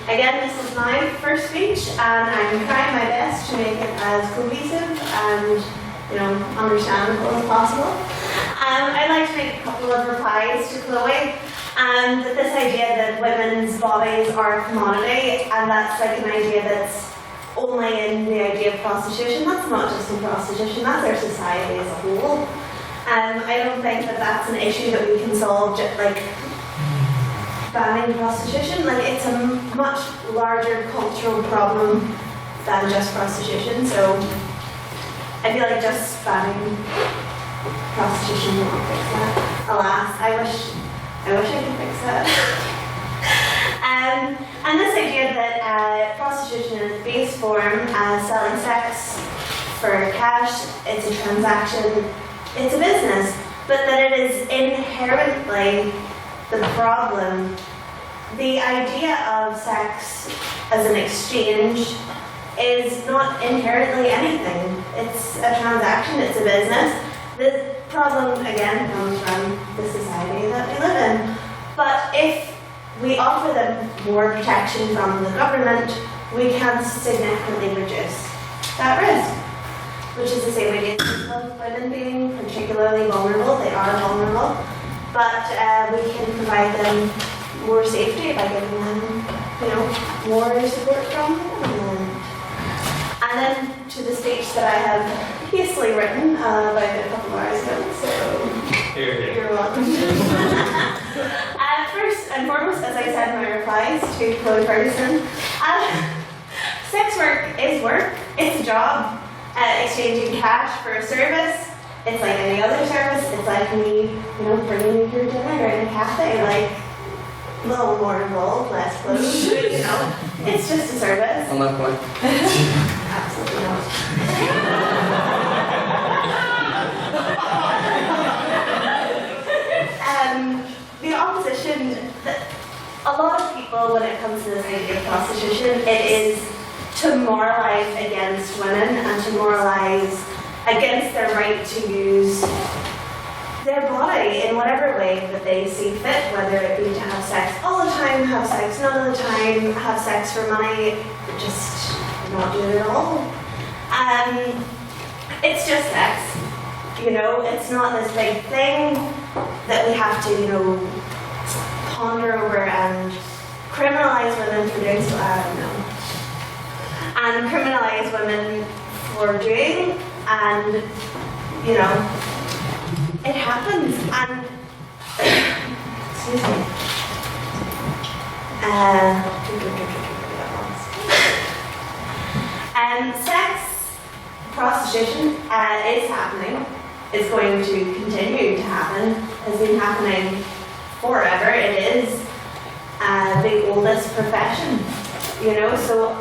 again, this is my first speech, and I'm trying my best to make it as cohesive and, understandable as possible. I'd like to make a couple of replies to Chloe, and this idea that women's bodies are a commodity, and that's like an idea that's only in the idea of prostitution. That's not just in prostitution, that's our society as a whole. I don't think that that's an issue that we can solve just like banning prostitution. Like it's a much larger cultural problem than just prostitution. So I feel like just banning prostitution won't fix that. Alas, I wish I could fix that. And this idea that prostitution in its base form, selling sex for cash, it's a transaction. It's a business, but that it is inherently the problem. The idea of sex as an exchange is not inherently anything. It's a transaction, it's a business. The problem, again, comes from the society that we live in. But if we offer them more protection from the government, we can significantly reduce that risk. Which is the same idea of women being particularly vulnerable. They are vulnerable, but we can provide them more safety by giving them, more support from the government. And then to the speech that I have hastily written about a couple of hours ago. So you're welcome. First and foremost, as I said in my replies to Chloe Ferguson, sex work is work. It's a job. Exchanging cash for a service, it's like any other service. It's like me, bringing you your dinner in a cafe, like a little more involved, less clothes, It's just a service.
On that point.
Absolutely not. The opposition, a lot of people, when it comes to this idea of prostitution, it is to moralize against women and to moralize against their right to use their body in whatever way that they see fit, whether it be to have sex all the time, have sex none of the time, have sex for money, or just not do it at all. It's just sex, you know, it's not this big thing that we have to, you know, ponder over and criminalize women for doing so, I don't know. And criminalize women for doing, and, you know, it happens, and, excuse me, sex, prostitution is happening, is going to continue to happen, has been happening forever. It is the oldest profession, you know, so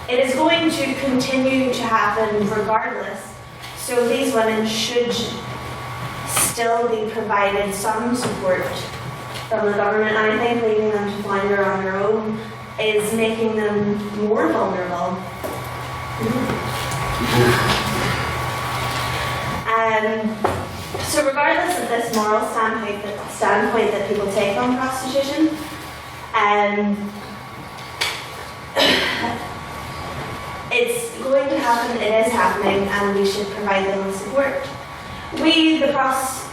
it is going to continue to happen regardless. So these women should still be provided some support from the government. I think leaving them to flounder on their own is making them more vulnerable. So regardless of this moral standpoint that people take on prostitution, it's going to happen, it is happening, and we should provide them with support. We, the proposition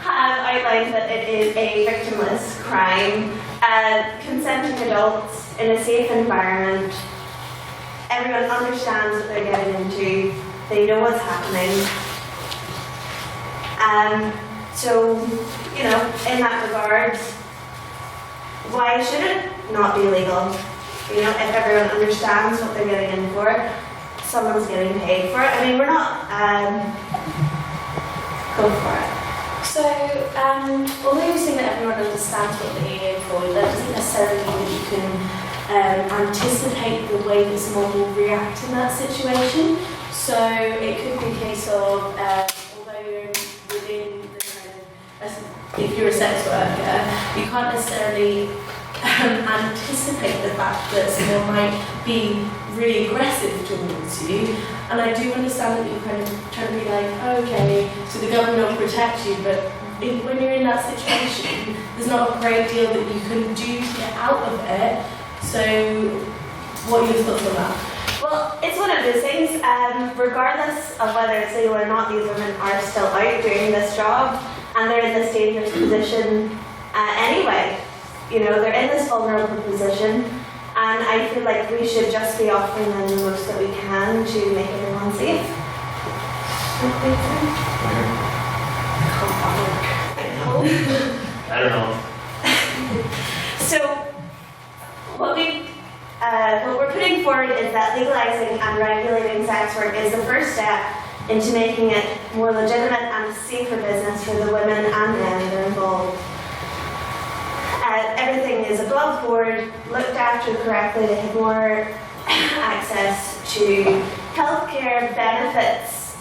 have outlined that it is a victimless crime. Consenting adults in a safe environment, everyone understands what they're getting into, they know what's happening. So, you know, in that regard, why should it not be legal? You know, if everyone understands what they're getting in for, someone's getting paid for it. I mean, we're not, go for it.
So, although you're saying that everyone understands what they're in for, that doesn't necessarily mean that you can anticipate the way that someone will react in that situation. So, it could be a case of, although you're within the kind of, if you're a sex worker, you can't necessarily anticipate the fact that someone might be really aggressive towards you. And I do understand that you're kind of trying to be like, okay, so the government will protect you, but when you're in that situation, there's not a great deal that you can do to get out of it. So, what are your thoughts on that?
Well, it's one of those things, regardless of whether it's legal or not, these women are still out doing this job, and they're in this dangerous position anyway. You know, they're in this vulnerable position, and I feel like we should just be offering them the most that we can to make everyone safe.
I don't know.
So, what we're putting forward is that legalizing and regulating sex work is the first step into making it more legitimate and safer business for the women and men that are involved. Everything is above board, looked after correctly, they have more access to healthcare benefits,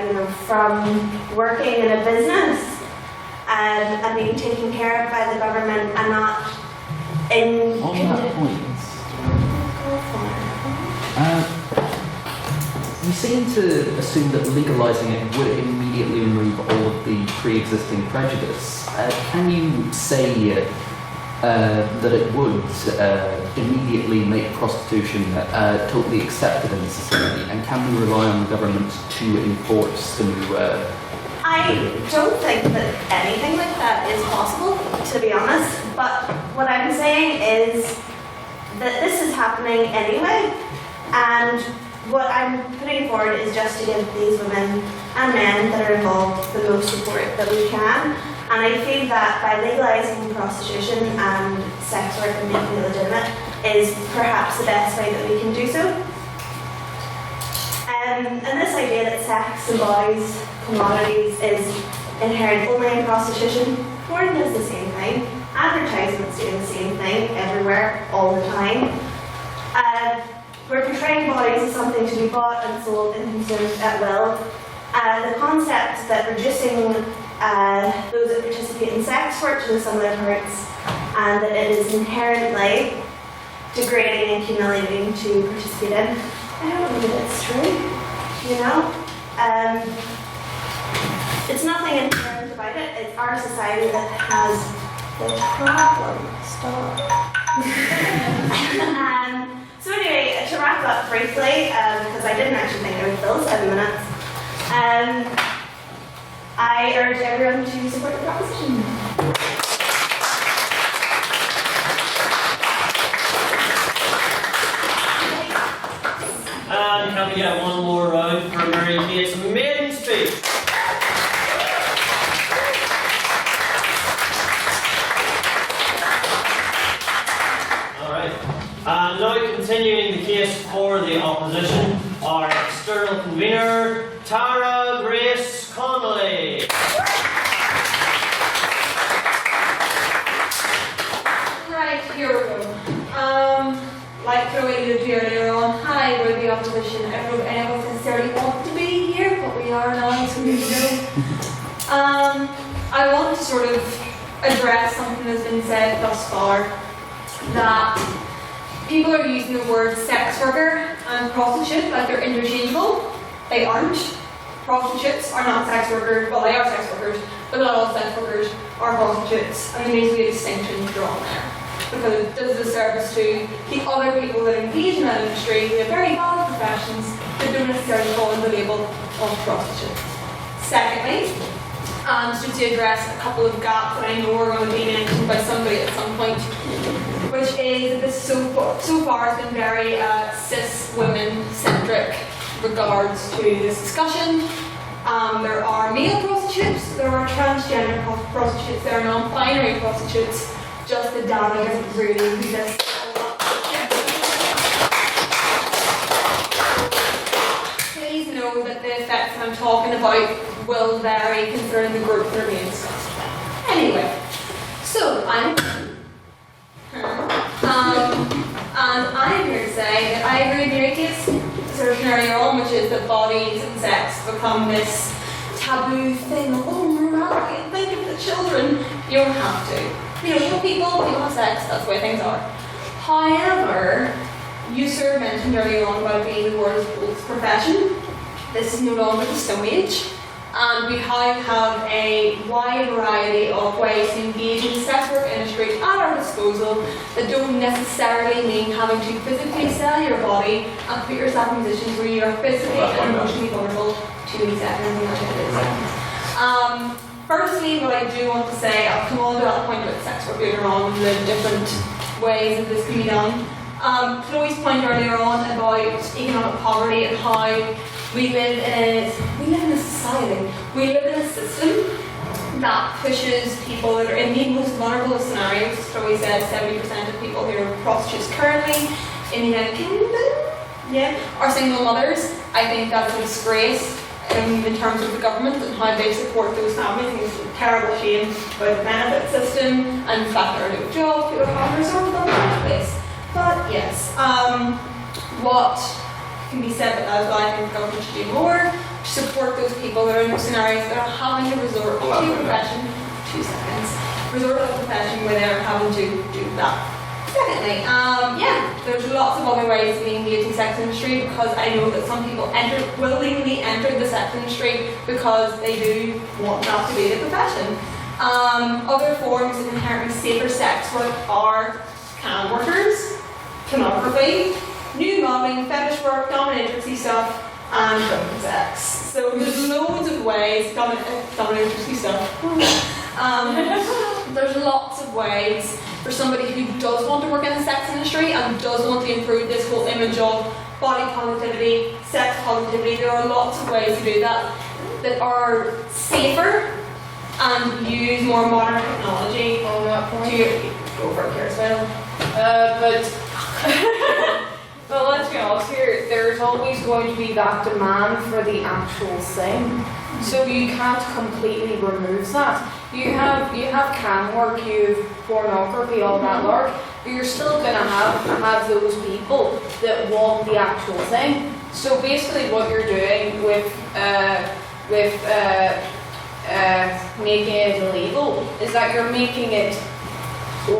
you know, from working in a business, and being taken care of by the government and not in...
On that point, you seem to assume that legalising it would immediately remove all of the pre-existing prejudice. Can you say that it would immediately make prostitution totally accepted in society, and can we rely on the government to enforce the new...
I don't think that anything like that is possible, to be honest, but what I'm saying is that this is happening anyway, and what I'm putting forward is just to give these women and men that are involved the most support that we can. And I feel that by legalising prostitution and sex work and making it legitimate is perhaps the best way that we can do so. And this idea that sex and bodies, commodities, is inherent only in prostitution, porn does the same thing, advertisements do the same thing everywhere, all the time. We're portraying bodies as something to be bought and sold and consumed at will. The concept that reducing those that participate in sex work to the sum of their parts and that it is inherently degrading and humiliating to participate in. I don't know that it's true, you know? It's nothing inherent about it, it's our society that has the problem. Stop. So anyway, to wrap up briefly, because I didn't actually think I would fill 7 minutes, I urge everyone to support the proposition.
And can we get one more round for Mary Kate's maiden speech? Alright. Now continuing the case for the opposition, our external convener, Tara Grace Connolly.
Right, here we go. Like Chloe alluded to earlier on, hi, we're the opposition. I don't know if any of us necessarily want to be here, but we are now, so we know. I want to sort of address something that's been said thus far, that people are using the word sex worker and prostitute like they're interchangeable. They aren't. Prostitutes are not sex workers, well, they are sex workers, but not all sex workers are prostitutes, and there needs to be a distinction drawn there. Because it does a service to the other people that engage in that industry, the very valid professions that don't necessarily fall in the label of prostitutes. Secondly, just to address a couple of gaps that I know are going to be mentioned by somebody at some point, which is that this so far has been very cis women-centric regards to this discussion. There are male prostitutes, there are transgender prostitutes, there are non-binary prostitutes. Just the data doesn't really exist. Please know that the effects that I'm talking about will vary concerning the group that are being discussed. Anyway, so and I'm here to say that I agree with Mary Kate's assertion earlier on, which is that bodies and sex become this taboo thing. Oh, morality, and think of the children. You don't have to. You know, people have sex, that's the way things are. However, you sort of mentioned earlier on about being the world's oldest profession. This is no longer the Stone Age, and we have a wide variety of ways to engage in the sex work industry at our disposal that don't necessarily mean having to physically sell your body and put yourself in positions where you are physically and emotionally vulnerable to these seconds. Firstly, what I do want to say, I'll come on to that point about sex work later on and the different ways that this can be done. Chloe's point earlier on about economic poverty and how we live in a society, we live in a system that pushes people that are in the most vulnerable of scenarios. Chloe said 70% of people who are prostitutes currently in the United Kingdom are single mothers. I think that's a disgrace. In terms of the government and how they support those families, it's a terrible shame about the benefit system and the fact there are no jobs, people have to resort to them in the first place. But yes, what can be said as well, I think the government should do more to support those people that are in those scenarios that are having to resort to a profession. 2 seconds. Resort to a profession where they're having to do that. Secondly, there's lots of other ways to engage in the sex industry, because I know that some people willingly enter the sex industry because they do want that to be the profession. Other forms of inherently safer sex work are cam workers, pornography, nude modeling, fetish work, dominatrixy stuff, and drug sex. So there's loads of ways, dominatrixy stuff. There's lots of ways for somebody who does want to work in the sex industry and does want to improve this whole image of body positivity, sex positivity. There are lots of ways to do that that are safer and use more modern technology on that point. To go for it here as well.
But let's be honest here, there's always going to be that demand for the actual thing. So you can't completely remove that. You have cam work, you have pornography, all that work, but you're still going to have those people that want the actual thing. So basically what you're doing with making it illegal is that you're making it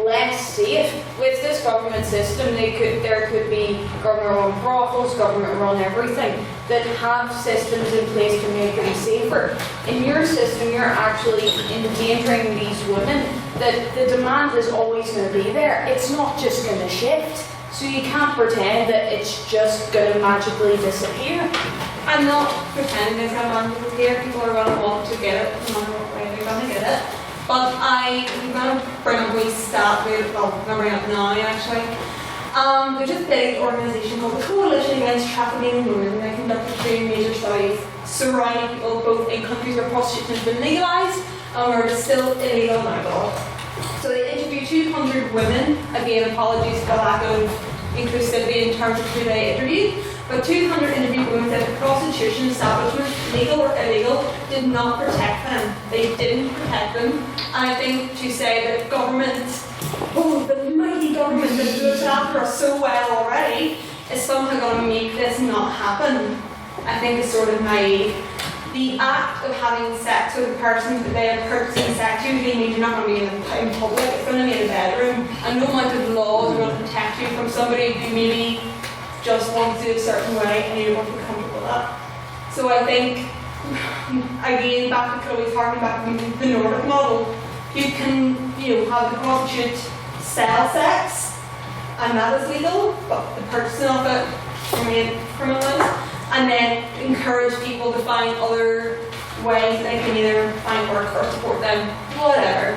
less safe. With this government system, there could be government-run brothels, government-run everything, that have systems in place to make them safer. In your system, you're actually endangering these women, that the demand is always going to be there. It's not just going to shift. So you can't pretend that it's just going to magically disappear.
I'm not pretending it's going to magically disappear. People are going to want to get it, no matter what way they're going to get it. But I'm going to bring up a wee stat, well, I'm going to bring it up now actually. There's a big organisation called the Coalition Against Trafficking in Women. They conducted 2 major studies surrounding people both in countries where prostitution has been legalised and where it's still illegal now. So they interviewed 200 women, again apologies for the lack of inclusivity in terms of who they interviewed, but 200 interviewed women said the prostitution establishment, legal or illegal, did not protect them. They didn't protect them. And I think to say that government, oh, the mighty government that looks after us so well already, is somehow going to make this not happen, I think is sort of naive. The act of having sex with a person that they are purchasing sex usually means you're not going to be in public, it's going to be in a bedroom, and no amount of laws are going to protect you from somebody who maybe just wants to do it a certain way and you don't want to be comfortable with that. So I think, again, back to Chloe's harking back to the Nordic model, you can have the prostitute sell sex, and that is legal, but the purchasing of it remains criminalised. And then encourage people to find other ways they can either find work or support them, whatever.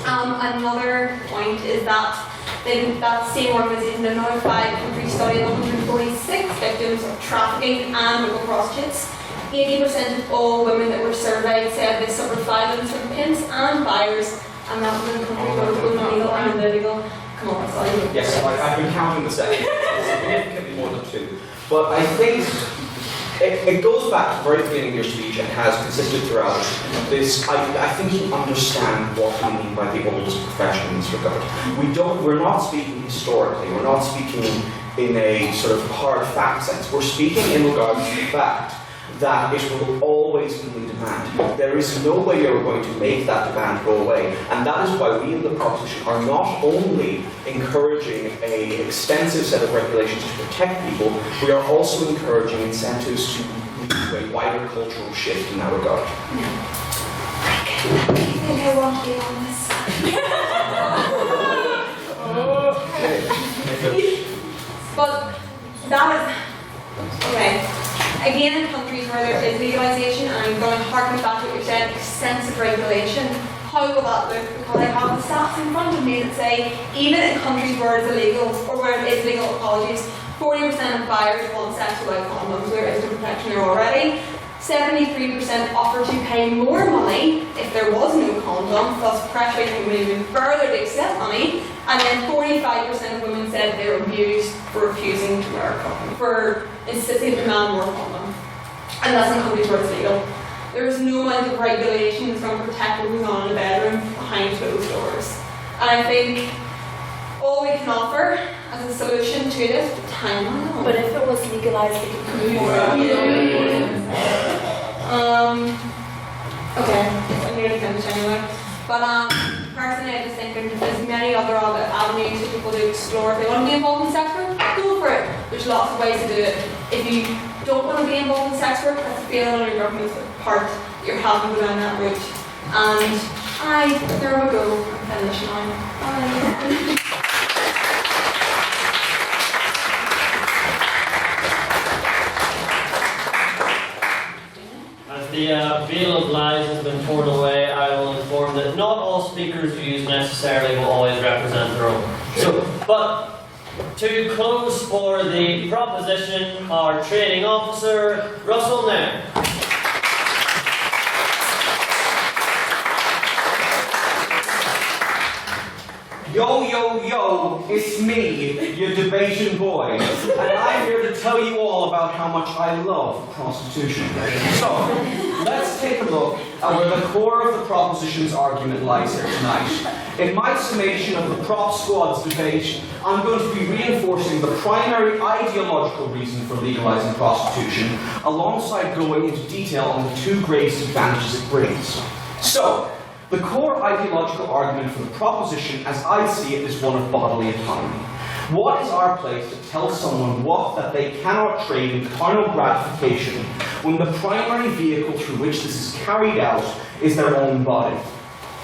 Another point is that that same organisation did another 5-country study of 146 victims of trafficking and local prostitutes. 80% of all women that were surveyed said they suffered violence from pimps and buyers, and that was in countries where it was both legal and illegal. Come on, that's all you do.
Yes, I've been counting the seconds. Significantly more than 2. But I think it goes back to the very beginning of your speech and has consisted throughout this. I think you understand what we mean by the oldest profession in this regard. We're not speaking historically, we're not speaking in a sort of hard fact sense. We're speaking in regards to the fact that it will always be in demand. There is no way you're going to make that demand go away. And that is why we in the proposition are not only encouraging an extensive set of regulations to protect people, we are also encouraging incentives to lead to a wider cultural shift in that regard.
I think I want to be on this. But that is, okay. Again, in countries where there is legalisation, and I'm going to harken back to what you said, extensive regulation, how will that look? Because I have the stats in front of me that say, even in countries where it's illegal, or where it is legal, apologies, 40% of buyers want sex without condoms. There is no protection there already. 73% offer to pay more money if there was no condom, thus pressuring women even further to accept money. And then 45% of women said they were abused for refusing to wear a condom, for insisting to demand more condom. And that's in countries where it's legal. There is no amount of regulation that's going to protect what goes on in a bedroom behind closed doors. And I think all we can offer as a solution to this, time on.
But if it was legalised, it could come more.
Okay, I'm nearly finished anyway. But personally, I just think there's many other avenues for people to explore. If they want to be involved in sex work, go for it. There's lots of ways to do it. If you don't want to be involved in sex work, that's a failing on your government's part. You're having to go down that route. And there we go. I'm finished now. Bye.
The veil of lies has been torn away. I will inform that not all speakers' views necessarily will always represent their own. But to close for the proposition, our training officer, Russell Nairn.
Yo, yo, yo, it's me, your debating boy, and I'm here to tell you all about how much I love prostitution. So, let's take a look at where the core of the proposition's argument lies here tonight. In my summation of the Prop Squad's debate, I'm going to be reinforcing the primary ideological reason for legalising prostitution, alongside going into detail on the 2 greatest advantages it brings. So, The core ideological argument for the proposition, as I see it, is one of bodily autonomy. What is our place to tell someone what that they cannot trade in carnal gratification when the primary vehicle through which this is carried out is their own body?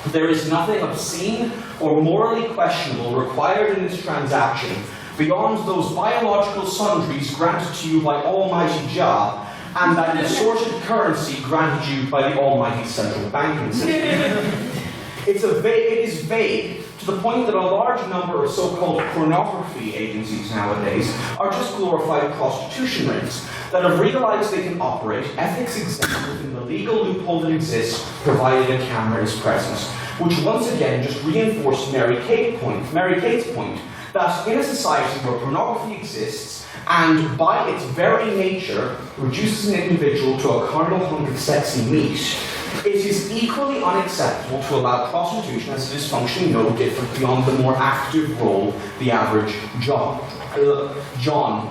There is nothing obscene or morally questionable required in this transaction beyond those biological sundries granted to you by Almighty Jah and that assorted currency granted you by the Almighty Central Banking System. It is vague to the point that a large number of so-called pornography agencies nowadays are just glorified prostitution rings that have realized they can operate ethics exempt within the legal loophole that exists provided a camera is present, which once again just reinforced Mary Kate's point that in a society where pornography exists and by its very nature reduces an individual to a carnal hunk of sexy meat, it is equally unacceptable to allow prostitution as it is functioning no different beyond the more active role the average John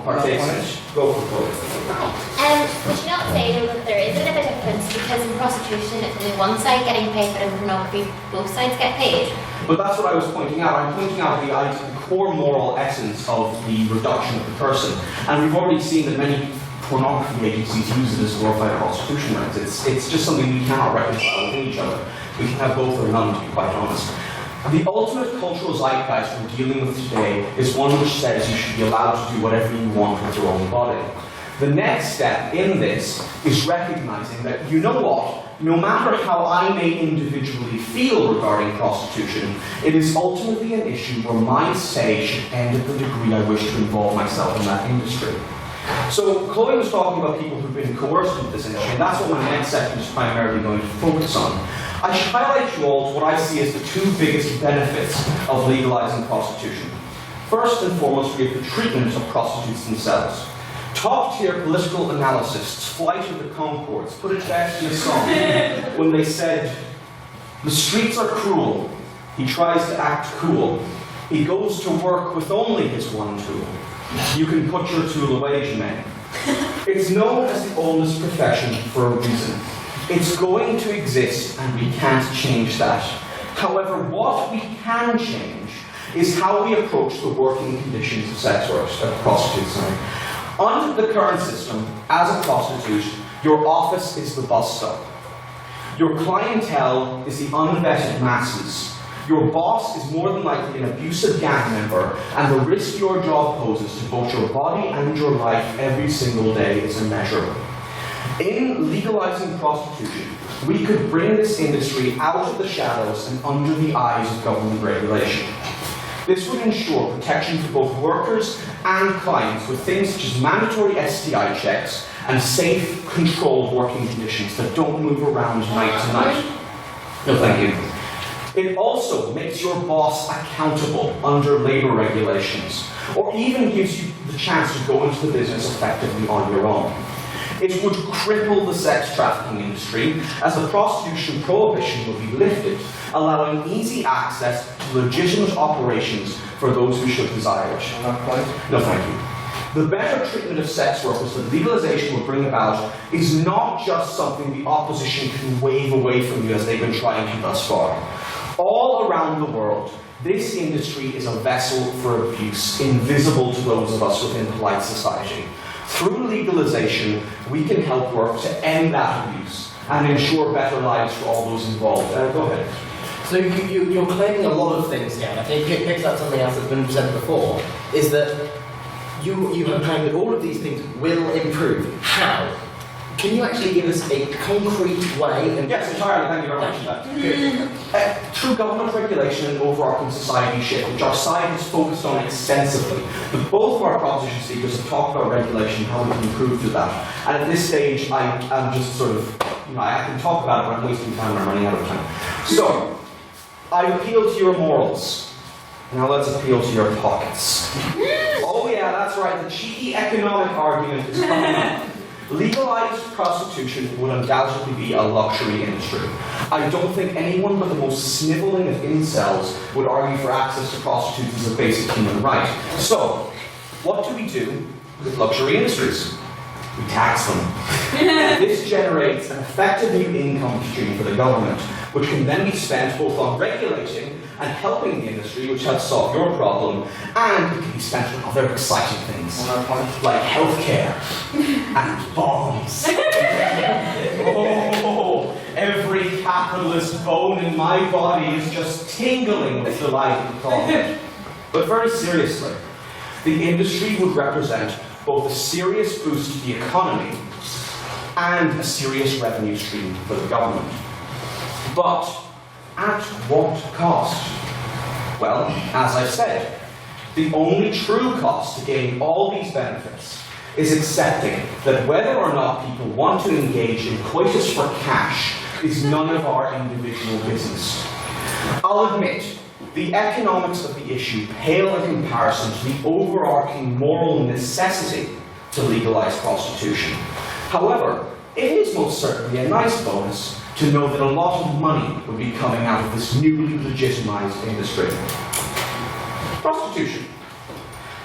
partakes in. Go for it.
Would you not say though that there is a bit of a difference because in prostitution it's only one side getting paid, but in pornography both sides get paid?
But that's what I was pointing out. I'm pointing out the core moral essence of the reduction of the person. And we've already seen that many pornography agencies use it as glorified prostitution rings. It's just something we cannot reconcile within each other. We can have both or none, to be quite honest. The ultimate cultural zeitgeist we're dealing with today is one which says you should be allowed to do whatever you want with your own body. The next step in this is recognizing that, you know what, no matter how I may individually feel regarding prostitution, it is ultimately an issue where my say should end at the degree I wish to involve myself in that industry. So Chloe was talking about people who've been coerced into this industry, and that's what my next section is primarily going to focus on. I should highlight you all to what I see as the two biggest benefits of legalizing prostitution. First and foremost, we have the treatment of prostitutes themselves. Top-tier political analysts, Flight of the Conchords, put it best in a song when they said, "The streets are cruel. He tries to act cool. He goes to work with only his one tool. You can put your tool away, Jermaine." It's known as the oldest profession for a reason. It's going to exist, and we can't change that. However, what we can change is how we approach the working conditions of sex workers, prostitutes. Under the current system, as a prostitute, your office is the bus stop. Your clientele is the unvetted masses. Your boss is more than likely an abusive gang member, and the risk your job poses to both your body and your life every single day is immeasurable. In legalizing prostitution, we could bring this industry out of the shadows and under the eyes of government regulation. This would ensure protection for both workers and clients with things such as mandatory STI checks and safe, controlled working conditions that don't move around night to night. No, thank you. It also makes your boss accountable under labour regulations, or even gives you the chance to go into the business effectively on your own. It would cripple the sex trafficking industry, as the prostitution prohibition would be lifted, allowing easy access to legitimate operations for those who should desire it. No, thank you. The better treatment of sex workers that legalization will bring about is not just something the opposition can wave away from you as they've been trying to thus far. All around the world, this industry is a vessel for abuse, invisible to those of us within polite society. Through legalization, we can help work to end that abuse and ensure better lives for all those involved. Go ahead.
So you're claiming a lot of things here. I think it picks up something else that's been said before, is that you have claimed that all of these things will improve. How? Can you actually give us a concrete way?
Yes, entirely. Thank you very much for that. Through government regulation and overarching society shift, which our side has focused on extensively. But both of our proposition speakers have talked about regulation, how we can improve through that. And at this stage, I'm just sort of, I can talk about it, but I'm wasting time and I'm running out of time. So, I appeal to your morals. Now let's appeal to your pockets. Oh yeah, that's right, the cheeky economic argument is coming up. Legalized prostitution would undoubtedly be a luxury industry. I don't think anyone but the most snivelling of incels would argue for access to prostitutes as a basic human right. So, what do we do with luxury industries? we tax them. This generates an effective new income stream for the government, which can then be spent both on regulating and helping the industry, which helps solve your problem, and it can be spent on other exciting things, like healthcare and bombs. Oh, every capitalist bone in my body is just tingling with delight at the thought. But very seriously, the industry would represent both a serious boost to the economy and a serious revenue stream for the government. But at what cost? Well, as I said, the only true cost to gaining all these benefits is accepting that whether or not people want to engage in coitus for cash is none of our individual business. I'll admit, the economics of the issue pale in comparison to the overarching moral necessity to legalise prostitution. However, it is most certainly a nice bonus to know that a lot of money would be coming out of this newly legitimised industry. Prostitution.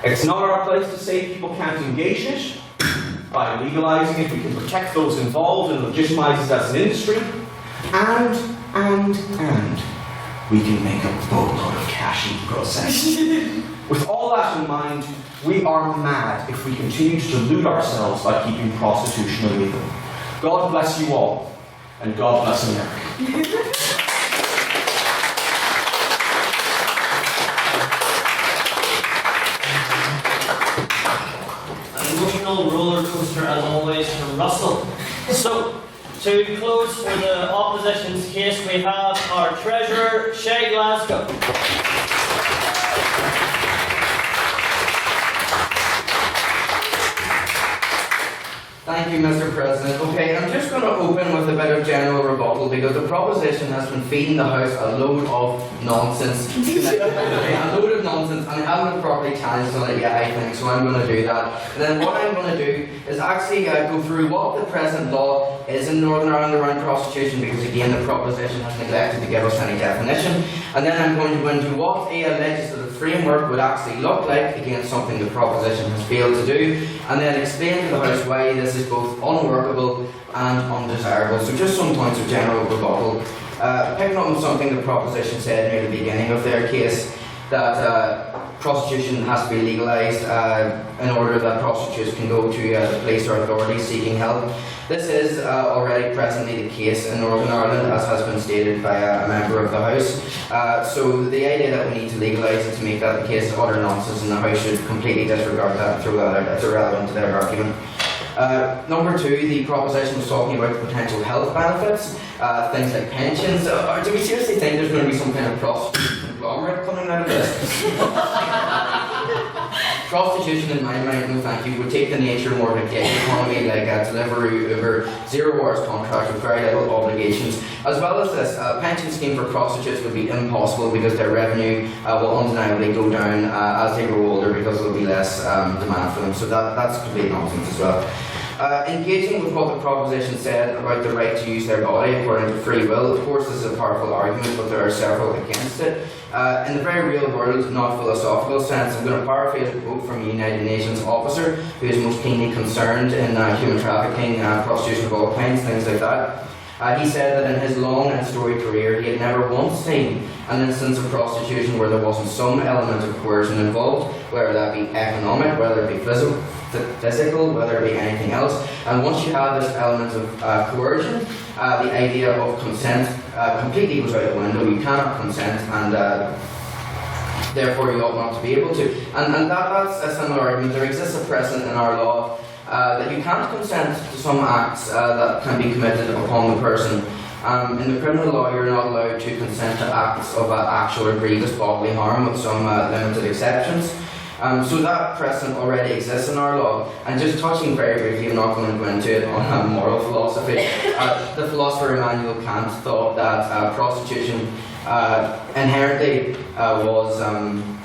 It's not our place to say people can't engage in it. By legalising it, we can protect those involved and legitimise it as an industry. And we can make a boatload of cash in the process. With all that in mind, we are mad if we continue to delude ourselves by keeping prostitution illegal. God bless you all, and God bless America.
An emotional roller coaster as always from Russell. So, to close for the opposition's case, we have our treasurer, Shay Glasgow.
Thank you, Mr. President. Okay, I'm just going to open with a bit of general rebuttal because the proposition has been feeding the House a load of nonsense. A load of nonsense, and I haven't properly challenged on it yet, I think, so I'm going to do that. And then what I'm going to do is actually go through what the present law is in Northern Ireland around prostitution, because again, the proposition has neglected to give us any definition. And then I'm going to go into what a legislative framework would actually look like, again, something the proposition has failed to do, and then explain to the House why this is both unworkable and undesirable. So just some points of general rebuttal. Picking up on something the proposition said near the beginning of their case, that prostitution has to be legalised in order that prostitutes can go to the police or authorities seeking help. This is already presently the case in Northern Ireland, as has been stated by a member of the House. So the idea that we need to legalise it to make that the case is utter nonsense, and the House should completely disregard that and throw that out. It's irrelevant to their argument. Number two, the proposition was talking about potential health benefits, things like pensions. Do we seriously think there's going to be some kind of prostitution conglomerate coming out of this? Prostitution, in my mind, no thank you, would take the nature more of a gig economy, like delivery, Uber, 0 hours contract with very little obligations. As well as this, a pension scheme for prostitutes would be impossible because their revenue will undeniably go down as they grow older because there will be less demand for them. So that's complete nonsense as well. Engaging with what the proposition said about the right to use their body according to free will, of course this is a powerful argument, but there are several against it. In the very real world, not philosophical sense, I'm going to paraphrase a quote from a United Nations officer who is most keenly concerned in human trafficking, prostitution of all kinds, things like that. He said that in his long and storied career he had never once seen an instance of prostitution where there wasn't some element of coercion involved, whether that be economic, whether it be physical, whether it be anything else. And once you have this element of coercion, the idea of consent completely goes out the window. You cannot consent, and therefore you ought not to be able to. And that's a similar argument. There exists a precedent in our law that you can't consent to some acts that can be committed upon the person. In the criminal law, you're not allowed to consent to acts of actual or grievous bodily harm, with some limited exceptions. So that precedent already exists in our law. And just touching very briefly, I'm not going to go into it on moral philosophy. The philosopher Immanuel Kant thought that prostitution inherently was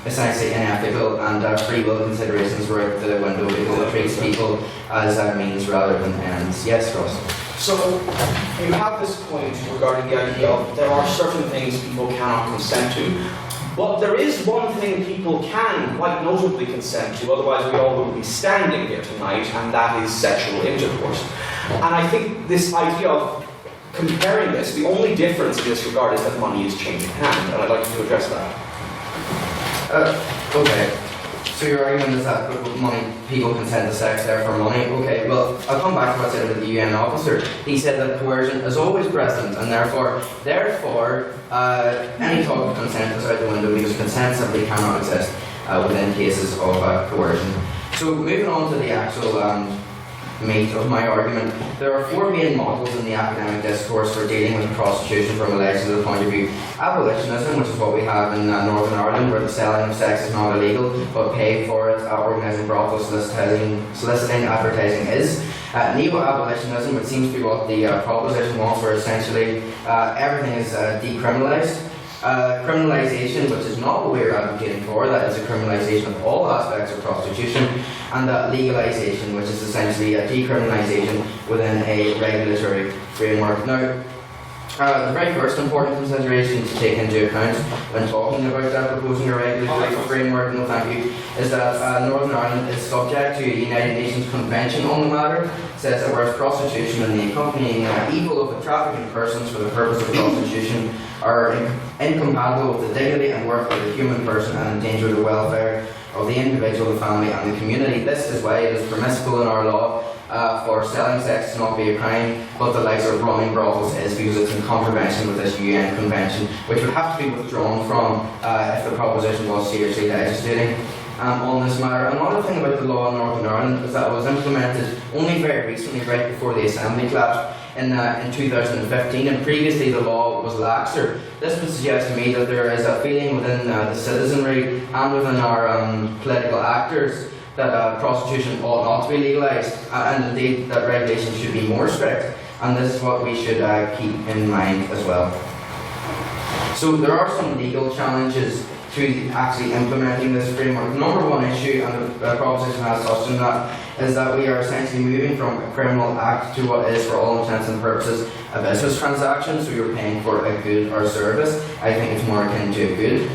essentially unethical, and free will considerations were out the window because it treats people as means rather than ends. Yes, Ross?
So, you have this point regarding the idea of there are certain things people cannot consent to, But there is one thing people can quite notably consent to, otherwise we all wouldn't be standing here tonight, and that is sexual intercourse. And I think this idea of comparing this, the only difference in this regard is that money is changing hands, and I'd like to address that.
Okay. So your argument is that money, people consent to sex, therefore money. Okay, well, I'll come back to what I said about the UN officer. He said that coercion is always present, and therefore, any talk of consent is out the window because consent simply cannot exist within cases of coercion. So moving on to the actual meat of my argument, there are four main models in the academic discourse for dealing with prostitution from a legislative point of view. Abolitionism, which is what we have in Northern Ireland, where the selling of sex is not illegal, but pay for it, organising brothels, soliciting advertising is. Neo-abolitionism, which seems to be what the proposition wants, where essentially everything is decriminalised. Criminalisation, which is not what we're advocating for, that is a criminalisation of all aspects of prostitution, and legalisation, which is essentially a decriminalisation within a regulatory framework. Now, the very first important consideration to take into account when talking about proposing a regulatory framework, no thank you, is that Northern Ireland is subject to a United Nations Convention on the matter. It says that whereas prostitution and the accompanying evil of the trafficking persons for the purpose of prostitution are incompatible with the dignity and worth of the human person and endanger the welfare of the individual, the family and the community. This is why it is permissible in our law for selling sex to not be a crime, but the likes of running brothels is, because it's in contravention with this UN convention, which would have to be withdrawn from if the proposition was seriously legislating on this matter. Another thing about the law in Northern Ireland is that it was implemented only very recently, right before the Assembly collapsed in 2015, and previously the law was laxer. This would suggest to me that there is a feeling within the citizenry and within our political actors that prostitution ought not to be legalised, and indeed that regulation should be more strict, and this is what we should keep in mind as well. So there are some legal challenges to actually implementing this framework. The number one issue, and the proposition has touched on that, is that we are essentially moving from a criminal act to what is, for all intents and purposes, a business transaction, so you're paying for a good or service. I think it's more akin to a good,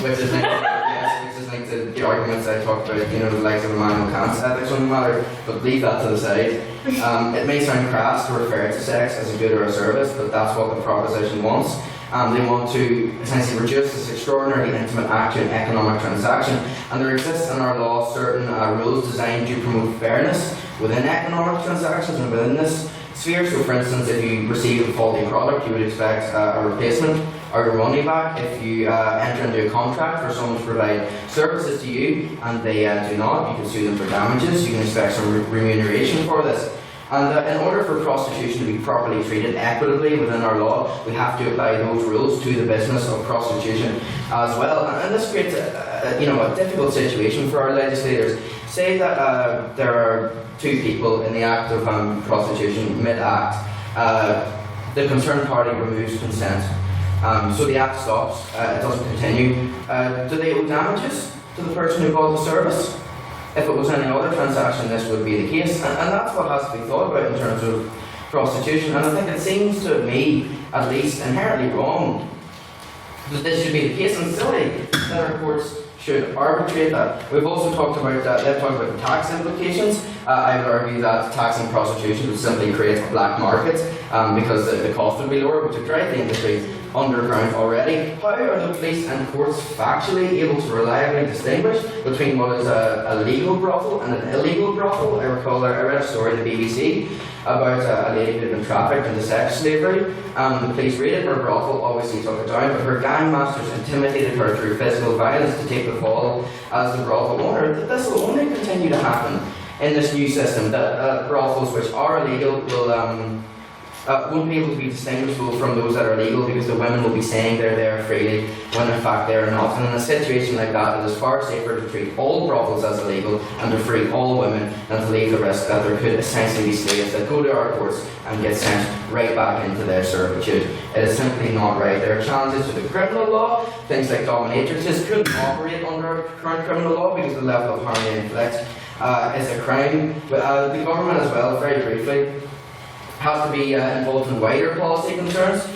which is linked to the arguments I talked about, the likes of Immanuel Kant's ethics on the matter, but leave that to the side. It may sound crass to refer to sex as a good or a service, but that's what the proposition wants. They want to essentially reduce this extraordinarily intimate act to an economic transaction, and there exists in our law certain rules designed to promote fairness within economic transactions and within this sphere. So for instance, if you receive a faulty product, you would expect a replacement or your money back. If you enter into a contract for someone to provide services to you and they do not, you can sue them for damages. You can expect some remuneration for this. And in order for prostitution to be properly treated equitably within our law, we have to apply those rules to the business of prostitution as well. And this creates a difficult situation for our legislators. Say that there are two people in the act of prostitution mid-act. The concerned party removes consent. So the act stops, it doesn't continue. Do they owe damages to the person who bought the service? If it was any other transaction, this would be the case, and that's what has to be thought about in terms of prostitution. And I think it seems to me, at least, inherently wrong that this should be the case, and silly that our courts should arbitrate that. We've also talked about that. They've talked about the tax implications. I would argue that taxing prostitution would simply create a black market because the cost would be lower, which would drive the industry underground already. How are the police and courts factually able to reliably distinguish between what is a legal brothel and an illegal brothel? I recall I read a story in the BBC about a lady who had been trafficked into sex slavery. The police raided her brothel, obviously took her down, but her gang masters intimidated her through physical violence to take the fall as the brothel owner. That this will only continue to happen in this new system, that brothels which are illegal will won't be able to be distinguishable from those that are legal, because the women will be saying they're there freely when in fact they are not. And in a situation like that, it is far safer to treat all brothels as illegal and to free all women than to leave the risk that there could essentially be slaves that go to our courts and get sent right back into their servitude. It is simply not right. There are challenges to the criminal law. Things like dominatrixes couldn't operate under current criminal law because the level of harm they inflict is a crime. But the government as well, very briefly, has to be involved in wider policy concerns.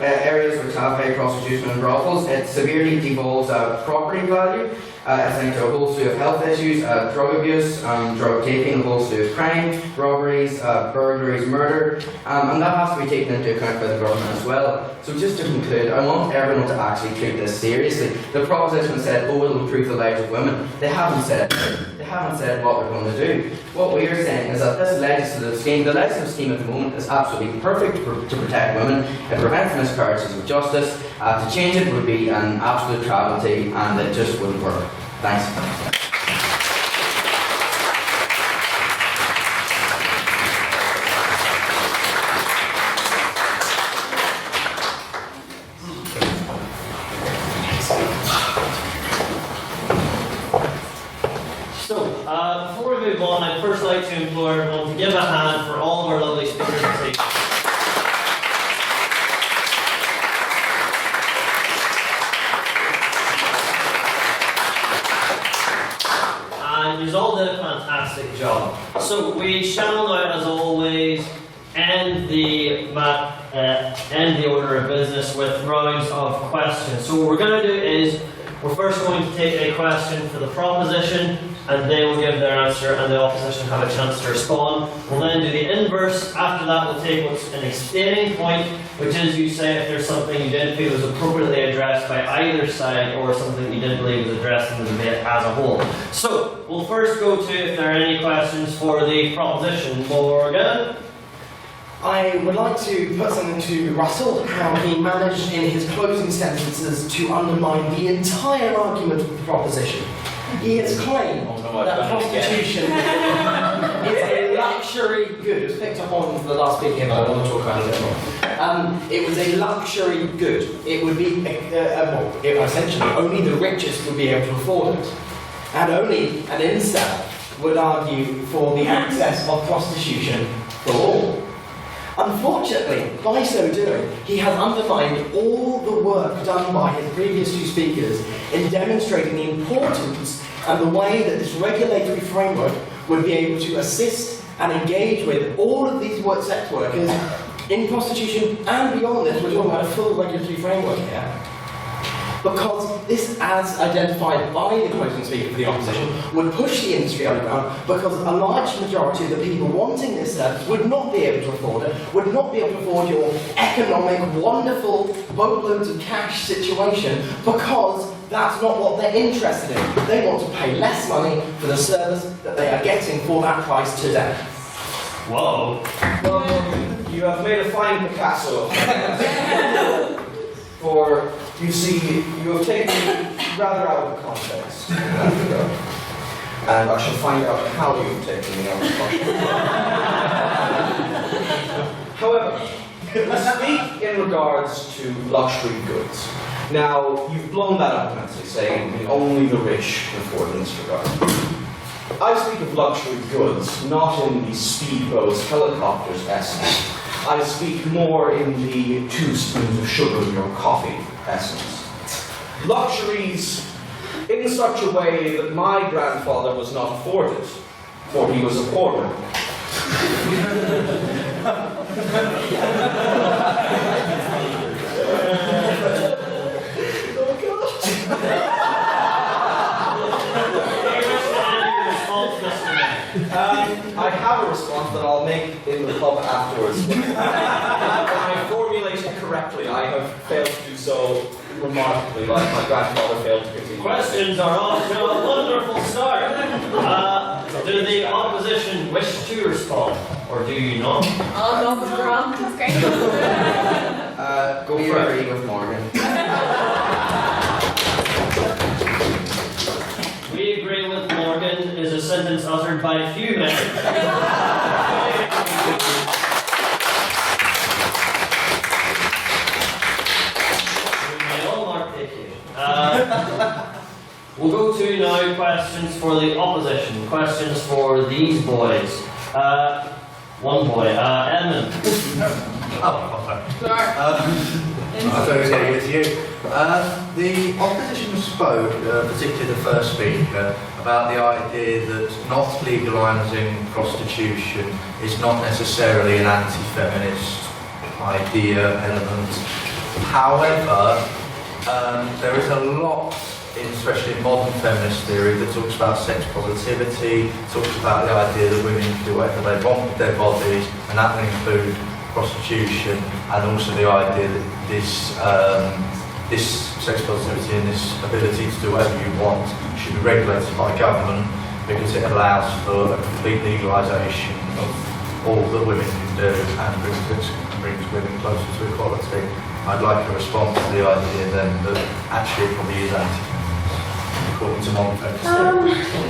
areas which have high prostitution and brothels, it severely devolves property value. It's linked to a whole slew of health issues, drug abuse, drug taking, a whole slew of crime, robberies, burglaries, murder, and that has to be taken into account by the government as well. So just to conclude, I want everyone to actually treat this seriously. The proposition said, oh, it'll improve the lives of women. They haven't said what they're going to do. What we are saying is that this legislative scheme, the legislative scheme at the moment, is absolutely perfect to protect women. It prevents miscarriages of justice. To change it would be an absolute travesty, and it just wouldn't work. Thanks.
Before we move on, I'd first like to implore everyone to give a hand for all of our lovely speakers this evening. And you all did a fantastic job. So we shall now, as always, end the order of business with rounds of questions. So what we're going to do is we're first going to take a question for the proposition, and they will give their answer, and the opposition have a chance to respond. We'll then do the inverse. After that, we'll take what's an explaining point, which is you say if there's something you didn't feel was appropriately addressed by either side, or something you didn't believe was addressed in the debate as a whole. So we'll first go to if there are any questions for the proposition. Morgan?
I would like to put something to Russell, how he managed in his closing sentences to undermine the entire argument of the proposition. He has claimed that prostitution is a luxury good. It was picked up on the last speaker, but I want to talk about it a bit more. It was a luxury good. It would be, essentially, only the richest would be able to afford it. And only an incel would argue for the access of prostitution for all. Unfortunately, by so doing, he has undermined all the work done by his previous two speakers in demonstrating the importance and the way that this regulatory framework would be able to assist and engage with all of these sex workers in prostitution and beyond this. We're talking about a full regulatory framework here. Because this, as identified by the closing speaker for the opposition, would push the industry underground, because a large majority of the people wanting this service would not be able to afford it, would not be able to afford your economic, wonderful, boatloads of cash situation, because that's not what they're interested in. They want to pay less money for the service that they are getting for that price today.
Whoa.
Well, you have made a fine Picasso. For, you see, you have taken me rather out of context. And I shall find out how you have taken me out of context. However, we speak in regards to luxury goods. Now, you've blown that up immensely, saying only the rich can afford in this regard. I speak of luxury goods, not in the speedboats, helicopters essence. I speak more in the 2 spoons of sugar in your coffee essence. Luxuries in such a way that my grandfather was not afforded, for he was a poor man. I have a response that I'll make in the pub afterwards. When I formulate it correctly, I have failed to do so remarkably, like my grandfather failed to continue.
Questions are off to a wonderful start. Do the opposition wish to respond, or do you not?
Oh, no, but wrong. That's great.
Go for it with Morgan.
We agree with Morgan is a sentence uttered by few men. We may all mark the occasion. We'll go to now questions for the opposition. Questions for these boys. One boy, Edmund.
I don't say it's you. The opposition spoke, particularly the first speaker, about the idea that not legalising prostitution is not necessarily an anti-feminist idea, element. However, there is a lot, especially in modern feminist theory, that talks about sex positivity, talks about the idea that women can do whatever they want with their bodies, and that will include prostitution, and also the idea that this sex positivity and this ability to do whatever you want should be regulated by government, because it allows for a complete legalisation of all that women can do and brings women closer to equality. I'd like to respond to the idea then that actually it probably is according to modern feminists.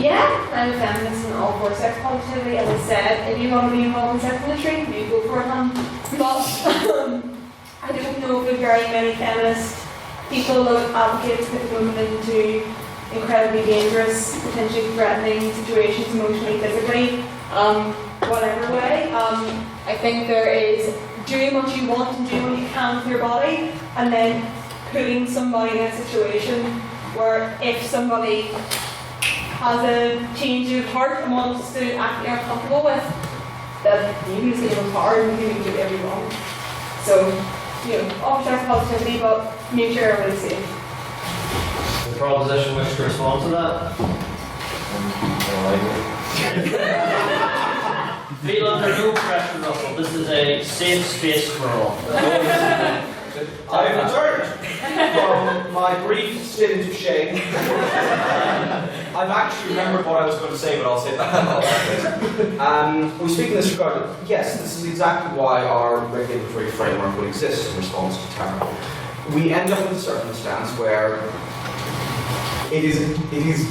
Yeah, I'm a feminist and all for sex positivity. As I said, if you want to be involved in sex industry, you go for it, man. But I don't know if there are very many feminist people that advocate to put women into incredibly dangerous, potentially threatening situations, emotionally, physically, whatever way. I think there is doing what you want and doing what you can with your body, and then putting somebody in a situation where if somebody has a change of heart and wants to act they're uncomfortable with, that you can just give them hard and you can do whatever you want. So, offer sex positivity, but make sure everybody's safe.
The proposition wish to respond to that? Feel under no pressure, Russell. This is a safe space for all.
I've returned from my brief stint of shame. I've actually remembered what I was going to say, but I'll say that. We speak in this regard. Yes, this is exactly why our regulatory framework would exist in response to terror. We end up with a circumstance where it is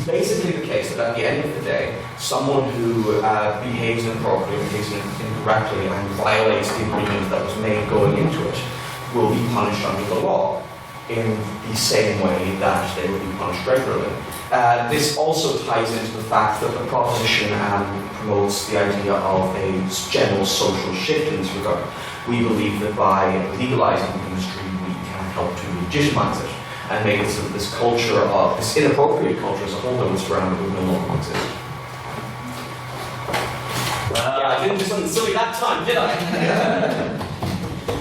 basically the case that at the end of the day, someone who behaves inappropriately, behaves incorrectly, and violates the agreement that was made going into it will be punished under the law in the same way that they will be punished regularly. This also ties into the fact that the proposition promotes the idea of a general social shift in this regard. We believe that by legalising the industry, we can help to legitimise it and make it so that this culture of this inappropriate culture as a whole that was around it would no longer exist. Yeah, I didn't do something silly that time, did I?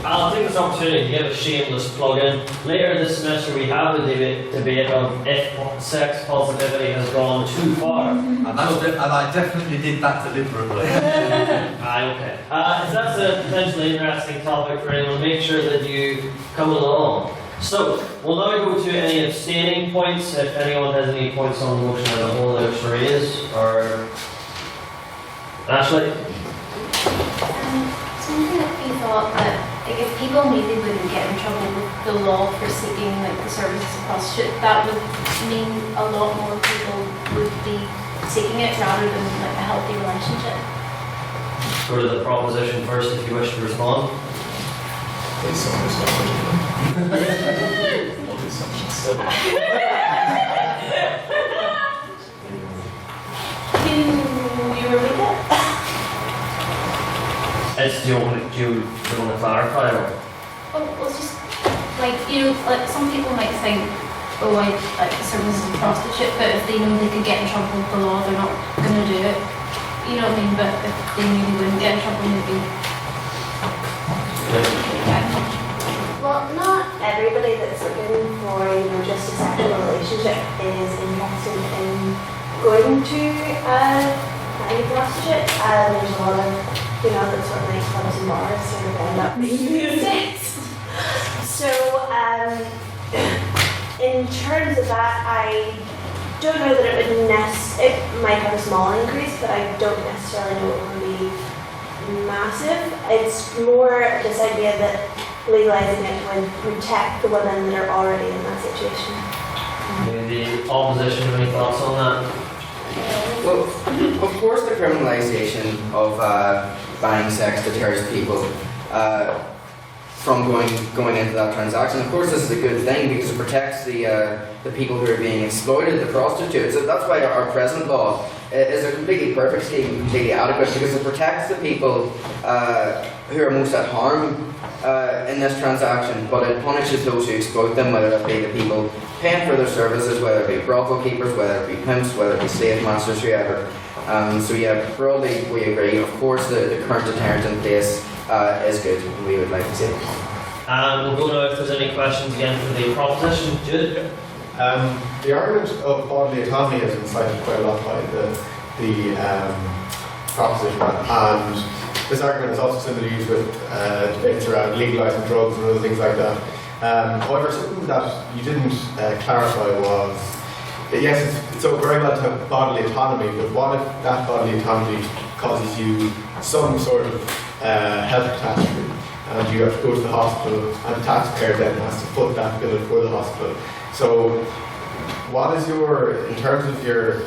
I'll take this opportunity to give a shameless plug-in. Later this semester we have a debate of if sex positivity has gone too far.
And I definitely did that deliberately.
Okay. That's a potentially interesting topic for anyone. Make sure that you come along. So, we'll now go to any abstaining points, if anyone has any points on the motion as a whole they wish to raise, or... Ashley?
Something that we thought that if people maybe wouldn't get in trouble with the law for seeking the services of prostitute, that would mean a lot more people would be seeking it rather than a healthy relationship.
Go to the proposition first if you wish to respond.
Please, someone We'll do something civil.
You were with it?
Do you want to clarify or?
Oh, it's just like some people might think, oh, I like the services of prostitute, but if they know they could get in trouble with the law, they're not going to do it. You know what I mean? But if they knew they wouldn't get in trouble, maybe.
Well, not everybody that's looking for, just a sexual relationship is interested in going to a prostitute. There's a lot of, that sort of nice clubs and bars sort of end up being sex. So, in terms of that, I don't know that it would it might have a small increase, but I don't necessarily know it would be massive. It's more this idea that legalising it would protect the women that are already in that situation.
The opposition, any thoughts on that?
Well, of course the criminalisation of buying sex deters people from going into that transaction. Of course this is a good thing because it protects the people who are being exploited, the prostitutes. So that's why our present law is a completely perfect scheme, completely adequate, because it protects the people who are most at harm in this transaction, but it punishes those who exploit them, whether it be the people paying for their services, whether it be brothel keepers, whether it be pimps, whether it be slave masters, whoever. So yeah, broadly we agree. Of course the current deterrent in place is good, and we would like to see it.
And we'll go now if there's any questions again for the proposition. Jude?
The argument of bodily autonomy has been cited quite a lot by the proposition, and this argument is also similarly used with debates around legalising drugs and other things like that. However, something that you didn't clarify was, yes, it's so very well to have bodily autonomy, but what if that bodily autonomy causes you some sort of health catastrophe, and you have to go to the hospital, and the taxpayer then has to foot that bill for the hospital. So, what is your, in terms of your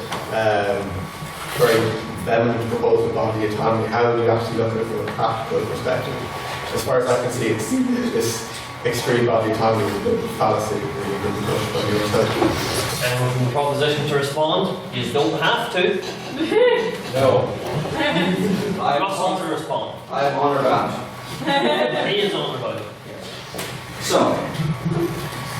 very vehement proposal of bodily autonomy, how do you actually look at it from a practical perspective? As far as I can see, it's this extreme bodily autonomy is a bit of a fallacy really being pushed by your side.
Anyone from the proposition to respond? You don't have to.
No.
Russ wants to respond.
I am honoured about it.
He is honoured about it.
So,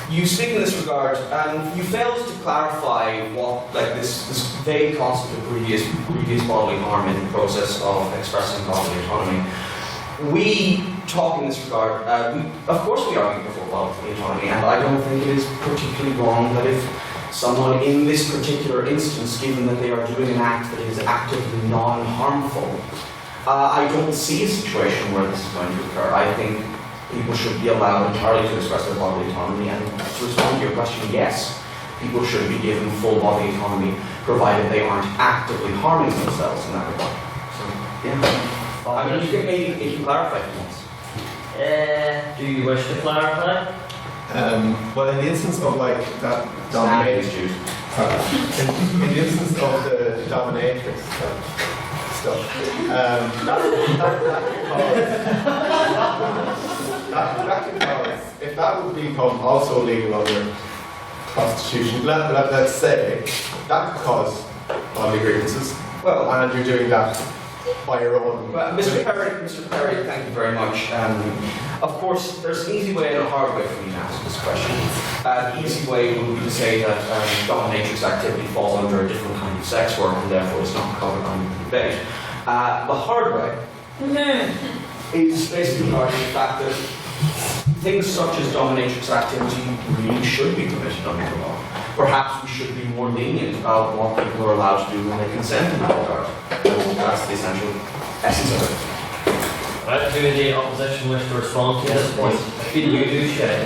you speak in this regard, and you failed to clarify what, like this vague concept of previous bodily harm in the process of expressing bodily autonomy. We talk in this regard, of course we argue for bodily autonomy, and I don't think it is particularly wrong that if someone in this particular instance, given that they are doing an act that is actively non-harmful, I don't see a situation where this is going to occur. I think people should be allowed entirely to express their bodily autonomy, and to respond to your question, yes, people should be given full bodily autonomy, provided they aren't actively harming themselves in that regard. So, yeah. I mean, you can maybe, if you clarify things.
Do you wish to clarify?
Well, in the instance of like that dominatrix, in the instance of the dominatrix stuff, that could cause, if that would become also legal under prostitution, let's say that could cause bodily grievances.
Well,
and you're doing that by your own.
Well, Mr. Perry, thank you very much. Of course, there's an easy way and a hard way for me to answer this question. The easy way would be to say that dominatrix activity falls under a different kind of sex work and therefore it's not covered under the debate. The hard way is basically arguing the fact that things such as dominatrix activity really should be permitted under the law. Perhaps we should be more lenient about what people are allowed to do when they consent in that regard. That's the essential essence of it.
Right, do the opposition wish to respond to this point? I feel you do, Shay.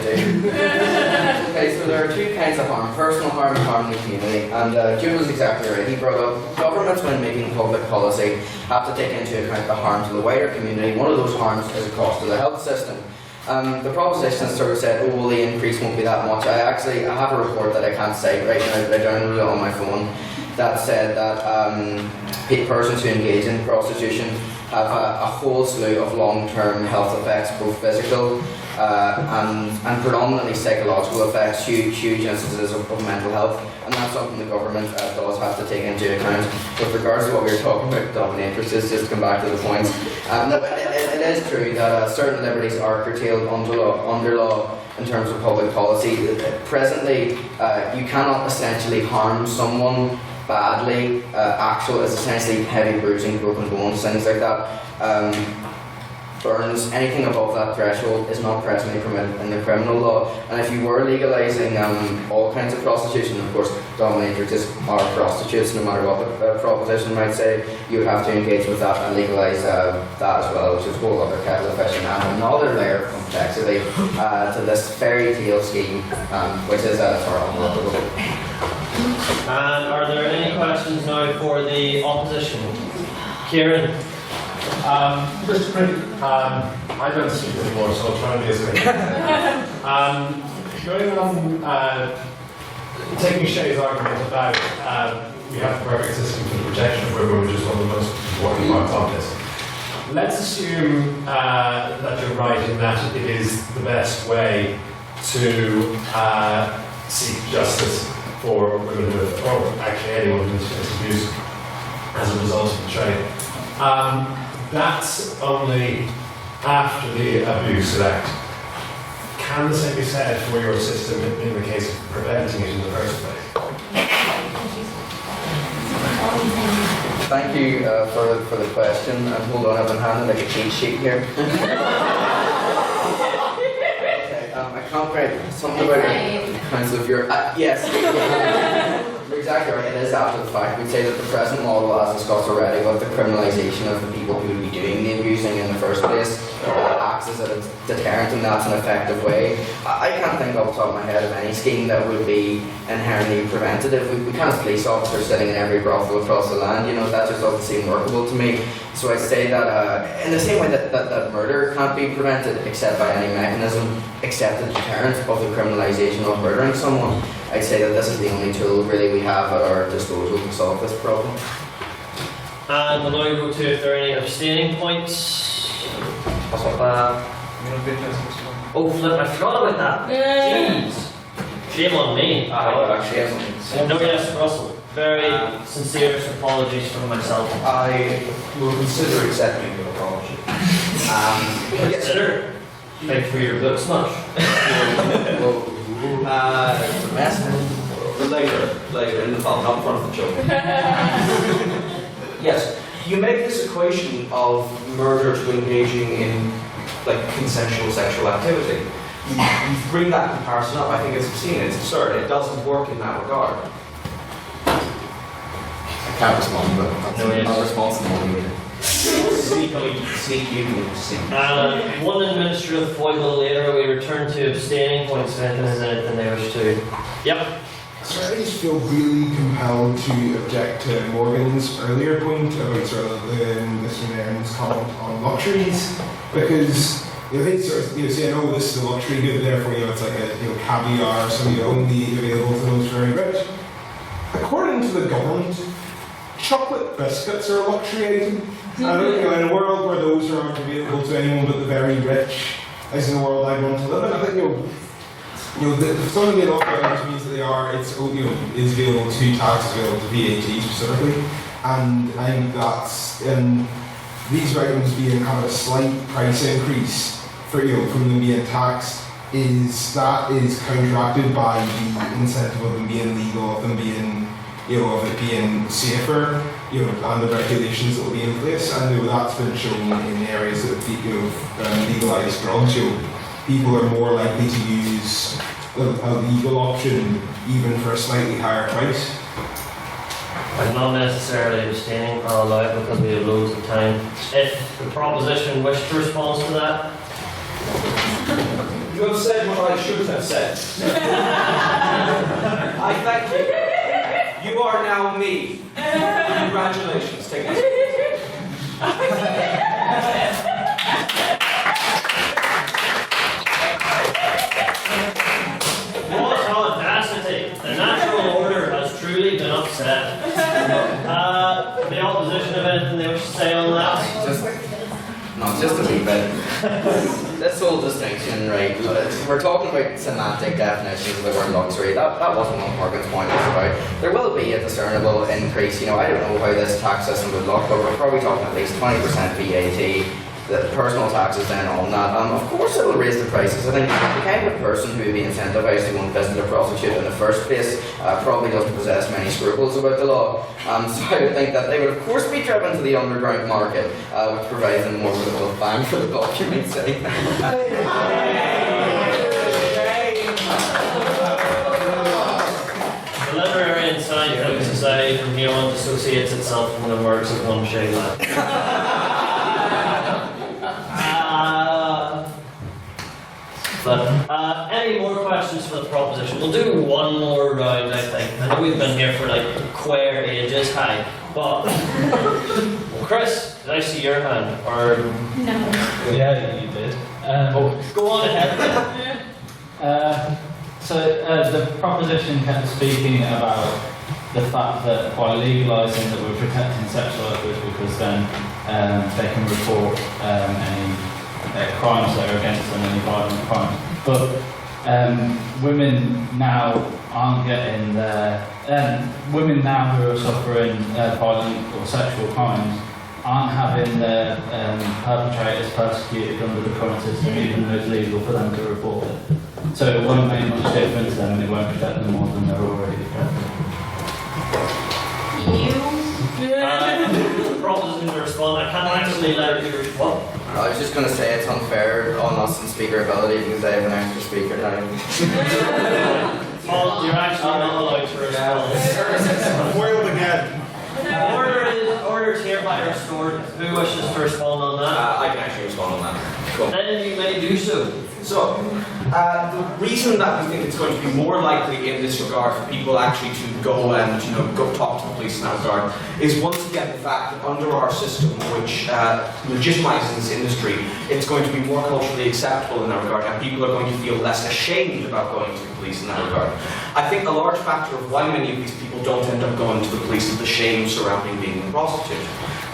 Okay, so there are two kinds of harm: personal harm and harm in the community. And Jim was exactly right. He brought up governments, when making public policy, have to take into account the harm to the wider community. One of those harms is a cost to the health system. The proposition sort of said, oh, well, the increase won't be that much. I have a report that I can't cite right now, but I downloaded it on my phone, that said that persons who engage in prostitution have a whole slew of long-term health effects, both physical and predominantly psychological effects, huge instances of mental health, and that's something the government does have to take into account. With regards to what we were talking about, dominatrixes, just to come back to the point, it is true that certain liberties are curtailed under law in terms of public policy. Presently, you cannot essentially harm someone badly. Actual is essentially heavy bruising, broken bones, things like that. Burns, anything above that threshold is not presently permitted in the criminal law. And if you were legalising all kinds of prostitution, of course dominatrixes are prostitutes, no matter what the proposition might say, you would have to engage with that and legalise that as well, which is a whole other kettle of fish and another layer of complexity to this fairy tale scheme, which is unworkable.
And are there any questions now for the opposition? Kieran?
Mr. Crick, I don't speak anymore, so I'll try and be as quick. Going on, taking Shay's argument about we have the perfect system for the protection of women, which is one of the most important parts of this. Let's assume that you're right in that it is the best way to seek justice for women who have, or actually anyone who's faced abuse as a result of the trade. That's only after the abuse act. Can the same be said for your system in the case of preventing it in the first place?
Thank you for the question. And hold on, I've been handed like a cheat sheet here. okay, something about the Council of Europe. Yes, you're exactly right. It is after the fact. We'd say that the present model, as discussed already, with the criminalisation of the people who would be doing the abusing in the first place, acts as a deterrent, and that's an effective way. I can't think off the top of my head of any scheme that would be inherently preventative. We can't have police officers sitting in every brothel across the land. You know, that just doesn't seem workable to me. So I'd say that in the same way that murder can't be prevented except by any mechanism except the deterrent of the criminalisation of murdering someone, I'd say that this is the only tool really we have at our disposal to solve this problem.
And we'll now go to if there are any abstaining points. Oh flip, I forgot about that. Jeez. Shame on me. No, yes, Russell. Very sincere apologies from myself.
I will consider accepting your apology.
Consider? Thank you for your books much.
Later in the fun, not in front of the children. Yes, you make this equation of murder to engaging in like consensual sexual activity. You bring that comparison up. I think it's obscene. It's absurd. It doesn't work in that regard.
I can't respond, but that's not responsible either.
Sneaky.
One administrative foible later, we return to abstaining points. If anything is anything they wish to. Yep.
So I just feel really compelled to object to Morgan's earlier point about sort of Mr. Nairn's comment on luxuries, because they sort of say, oh, this is a luxury good, therefore it's like a caviar or something only available to those very rich. According to the government, chocolate biscuits are a luxury item. And in a world where those aren't available to anyone but the very rich, is in a world I want to live in. I think some of the luxury items means that they are, is available to taxes, available to VAT specifically, and I think that's these items being kind of a slight price increase for from them being taxed is counteracted by the incentive of them being legal, of them being of it being safer, and the regulations that will be in place, and that's been shown in areas that legalised drugs. People are more likely to use a legal option even for a slightly higher price.
I'm not necessarily abstaining, I'll allow it because we have loads of time. If the proposition wished to respond to that.
You have said what I should have said. I thank you. You are now me. Congratulations. Take it.
What audacity! The natural order has truly been upset. The opposition have anything they wish to say on that?
Just a wee bit. This whole distinction, right? We're talking about semantic definitions of the word luxury. That wasn't what Morgan's point was about. There will be a discernible increase. I don't know how this tax system would look, but we're probably talking at least 20% VAT. The personal taxes then on that. Of course it will raise the prices. I think the kind of person who would be incentivised to go and visit a prostitute in the first place probably doesn't possess many scruples about the law. So I would think that they would of course be driven to the underground market, which provides them more of a bang for the buck, you might say.
The Literary and Scientific Society from here on dissociates itself from the works of one Shay Lad. Any more questions for the proposition? We'll do one more round, I think. I know we've been here for queer ages, hi. But, Chris, did I see your hand? Or
No. Yeah, you did.
Go on ahead.
So the proposition kept speaking about the fact that by legalising that we're protecting sexual workers because then they can report any crimes that are against them, any violent crimes. But women now aren't getting women now who are suffering violent or sexual crimes aren't having their perpetrators persecuted under the current system, even though it's legal for them to report it. So it won't make much difference then, and it won't protect them more than they're already protected.
The proposition to respond, I can't actually let you respond.
I was just going to say it's unfair on us and speaker ability because I have an extra speaker now.
Paul, you're actually not allowed to respond.
Foiled again.
Order is hereby restored. Who wishes to respond on that?
I can actually respond on that. Cool.
Then you may do so.
So, the reason that we think it's going to be more likely in this regard for people actually to go and go talk to the police in that regard is once again the fact that under our system, which legitimizes this industry, it's going to be more culturally acceptable in that regard, and people are going to feel less ashamed about going to the police in that regard. I think a large factor of why many of these people don't end up going to the police is the shame surrounding being a prostitute.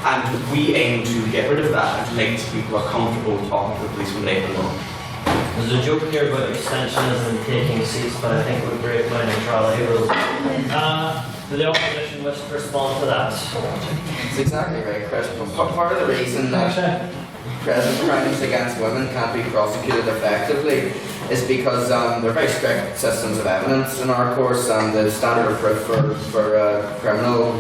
And we aim to get rid of that and to make it so people are comfortable talking to the police when they come along.
There's a joke here about extensions and taking seats, but I think it would break my neutrality rules. Do the opposition wish to respond to that?
It's exactly right, Chris. Part of the reason that present crimes against women can't be prosecuted effectively is because there are very strict systems of evidence in our course, and the standard of proof for criminal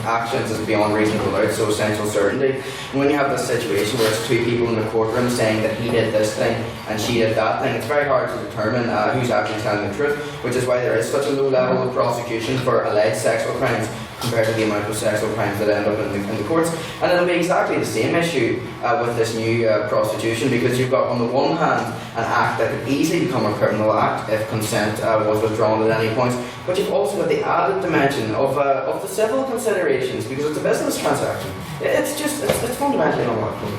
actions is beyond reasonable doubt, so essential certainty. And when you have this situation where it's two people in the courtroom saying that he did this thing and she did that thing, it's very hard to determine who's actually telling the truth, which is why there is such a low level of prosecution for alleged sexual crimes compared to the amount of sexual crimes that end up in the courts. And it'll be exactly the same issue with this new prostitution, because you've got on the one hand an act that could easily become a criminal act if consent was withdrawn at any point, but you've also got the added dimension of the civil considerations, because it's a business transaction. It's fundamentally unlawful.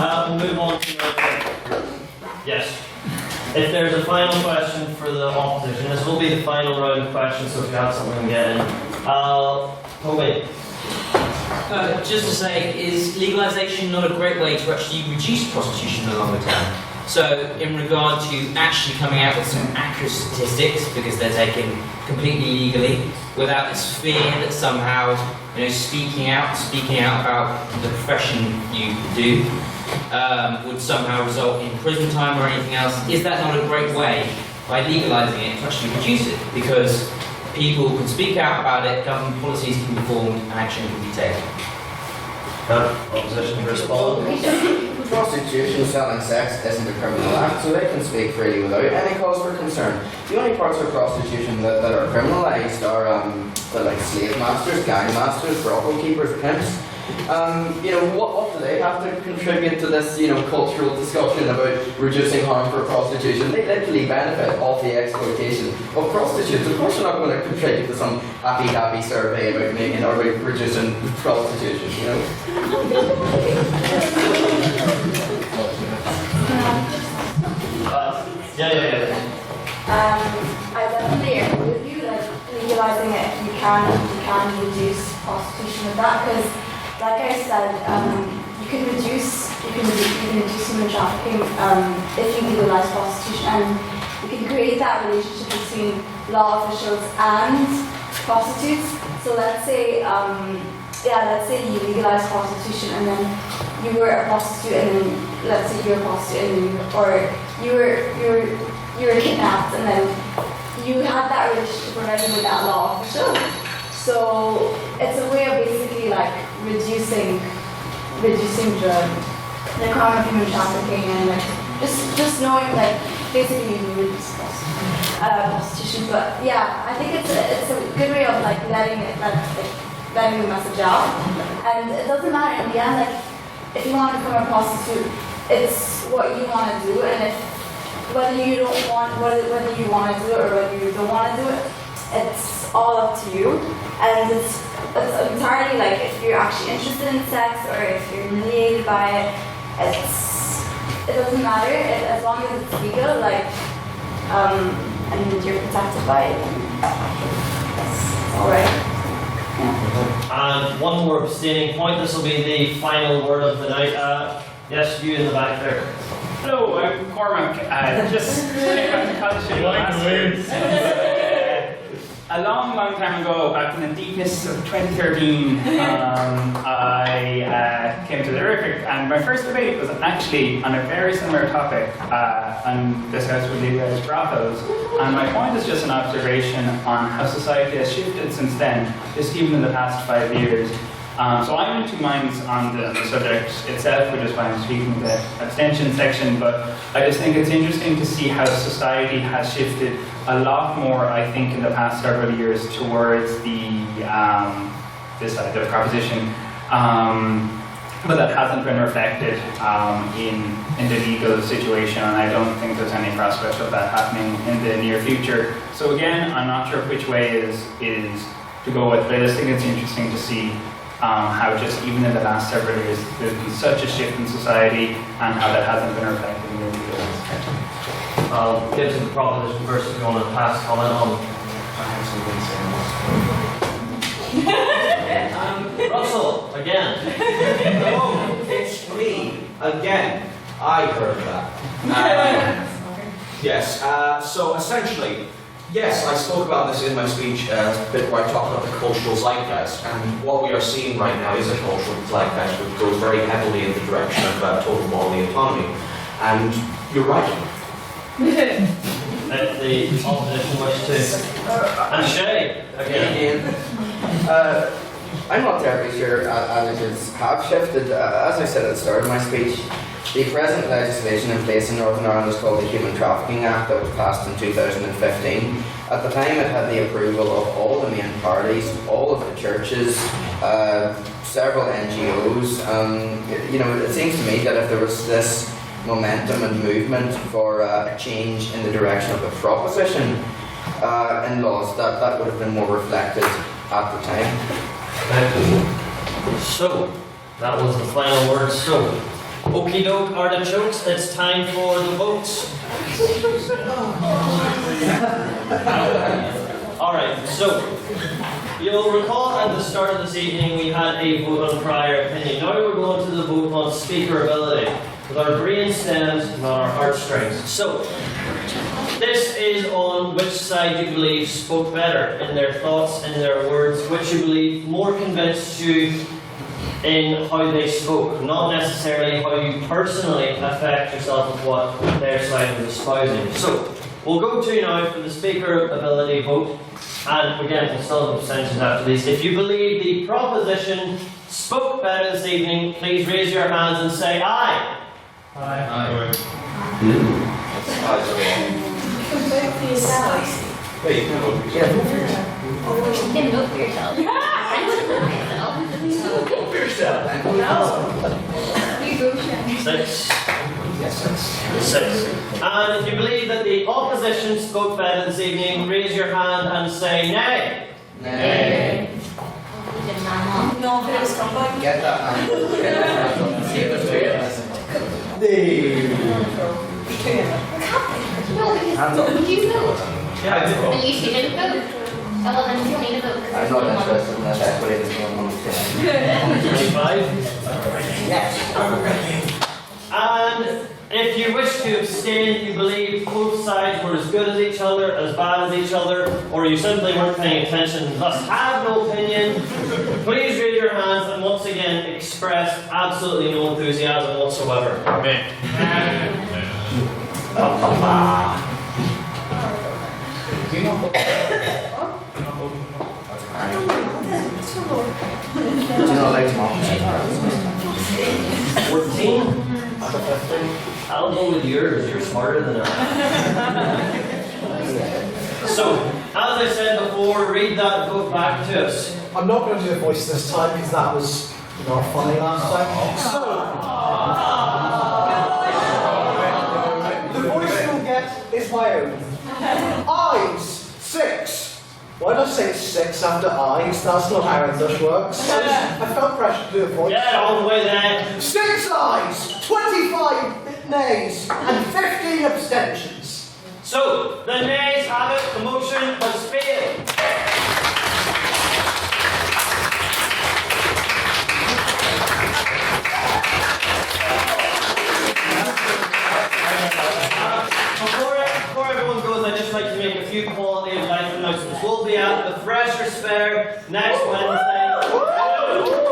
We'll move on to yes. If there's a final question for the opposition, this will be the final round of questions, so if you have something to get in. Toby.
Just to say, is legalisation not a great way to actually reduce prostitution in the longer term? So, in regard to actually coming out with some accurate statistics, because they're taken completely legally, without this fear that somehow, speaking out about the profession you do, would somehow result in prison time or anything else. Is that not a great way, by legalising it, to actually reduce it? Because people can speak out about it, government policies can be formed, and action can be taken.
Opposition to respond.
Prostitution, selling sex isn't a criminal act, so they can speak freely without any cause for concern. The only parts of prostitution that are criminalised are like slave masters, gang masters, brothel keepers, pimps. What do they have to contribute to this, cultural discussion about reducing harm for prostitution? They literally benefit off the exploitation of prostitutes. Of course, they're not going to contribute to some happy survey about making or about reducing prostitution.
I definitely agree with you. Like legalizing it, you can reduce prostitution with that, because, like I said, you can reduce human trafficking if you legalize prostitution, and you can create that relationship between law officials and prostitutes. So let's say you legalize prostitution, and then you were a prostitute, and then let's say you're a prostitute, or you were kidnapped, and then you had that relationship already with that law official. So it's a way of basically like reducing the crime of human trafficking, and like just knowing like basically you reduce prostitution. But yeah, I think it's a good way of like letting the message out, and it doesn't matter in the end. Like if you want to become a prostitute, it's what you want to do, and whether you want to do it or whether you don't want to do it, it's all up to you. And it's entirely like if you're actually interested in sex or if you're humiliated by it, it doesn't matter. As long as it's legal, and you're protected by it, it's alright.
And one more abstaining point. This will be the final word of the night. Yes, you in the back there.
Hello, I'm Cormac. Just came back to college last year. A long time ago, back in the deepest of 2013, I came to the Lyric, and my first debate was actually on a very similar topic, on this house with legalized brothels. And my point is just an observation on how society has shifted since then, just even in the past 5 years.
So I'm in two minds on the subject itself, which is why I'm speaking the abstention section, but I just think it's interesting to see how society has shifted a lot more, I think, in the past several years towards the proposition, but that hasn't been reflected in the legal situation, and I don't think there's any prospect of that happening in the near future. So again, I'm not sure which way is to go with, but I just think it's interesting to see how just even in the last several years there's been such a shift in society and how that hasn't been reflected in the legal situation.
I'll get to the proposition first if you want to pass comment on. Russell, again.
Oh, it's me again. I heard that. Yes. So essentially, yes, I spoke about this in my speech, a bit where I talked about the cultural zeitgeist, and what we are seeing right now is a cultural zeitgeist which goes very heavily in the direction of total bodily autonomy. And you're right.
The opposition wish to. And Shay, again.
I'm not terribly sure attitudes have shifted. As I said at the start of my speech, the present legislation in place in Northern Ireland is called the Human Trafficking Act, that was passed in 2015. At the time it had the approval of all the main parties, all of the churches, several NGOs. It seems to me that if there was this momentum and movement for a change in the direction of the proposition in laws, that would have been more reflected at the time.
So, that was the final word. So, okie doke, artichokes, it's time for the votes. Alright, so, you'll recall at the start of this evening we had a vote on prior opinion. Now we're going to the vote on speakerability, with our brain stems, not our heartstrings. So, this is on which side you believe spoke better in their thoughts, in their words, which you believe more convinced you in how they spoke, not necessarily how you personally affect yourself with what their side was espousing. So, we'll go to now for the speaker ability vote, and again, we'll still have abstentions after these. If you believe the proposition spoke better this evening, please raise your hands and say aye. Aye. Aye.
Vote for yourself.
Wait, you can vote for yourself.
You can vote for yourself.
Vote for yourself.
Six.
Yes,
Six. And if you believe that the opposition spoke better this evening, raise your hand and say nay.
Nay.
No, but it was combined.
Get that hand.
No, because
Hands up.
you vote.
Yeah, I did vote.
And you didn't vote. Oh, well, then you don't need to vote.
I'm not interested in that equity that's going on today.
25? Yes. And if you wish to abstain, you believe both sides were as good as each other, as bad as each other, or you simply weren't paying attention and thus have no opinion, please raise your hands and once again express absolutely no enthusiasm whatsoever. Amen.
Do you not like democracy?
14? I'll go with yours, you're smarter than I. So, as I said before, read that vote back to us.
I'm not going to do a voice this time because that was not funny last time. So, the voice you'll get is my own. Eyes, 6. Why did I say 6 after eyes? That's not how English works. I felt pressure to do a voice.
Get all the way there.
6 ayes, 25 nays, and 15 abstentions.
So, the nays have it, the motion has failed. Before everyone goes, I'd just like to make a few quality of life announcements. We'll be at the Freshers Fair next Wednesday.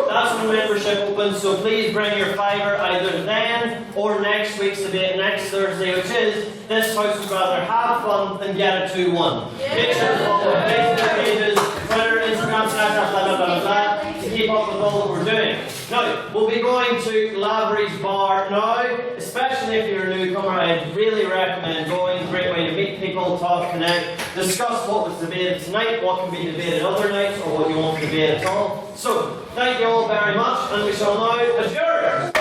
That's when membership opens, so please bring your fiver either then or next week's debate next Thursday, which is this house would rather have fun than get a 2-1. Make sure to follow Facebook pages, Twitter, Instagram, Snapchat, blah, blah, blah, blah, to keep up with all that we're doing. Now, we'll be going to Lavery's Bar now, especially if you're a newcomer. I'd really recommend going. Great way to meet people, talk, connect, discuss what was debated tonight, what can be debated other nights, or what you want to debate at all. So, thank you all very much, and we shall now adjourn.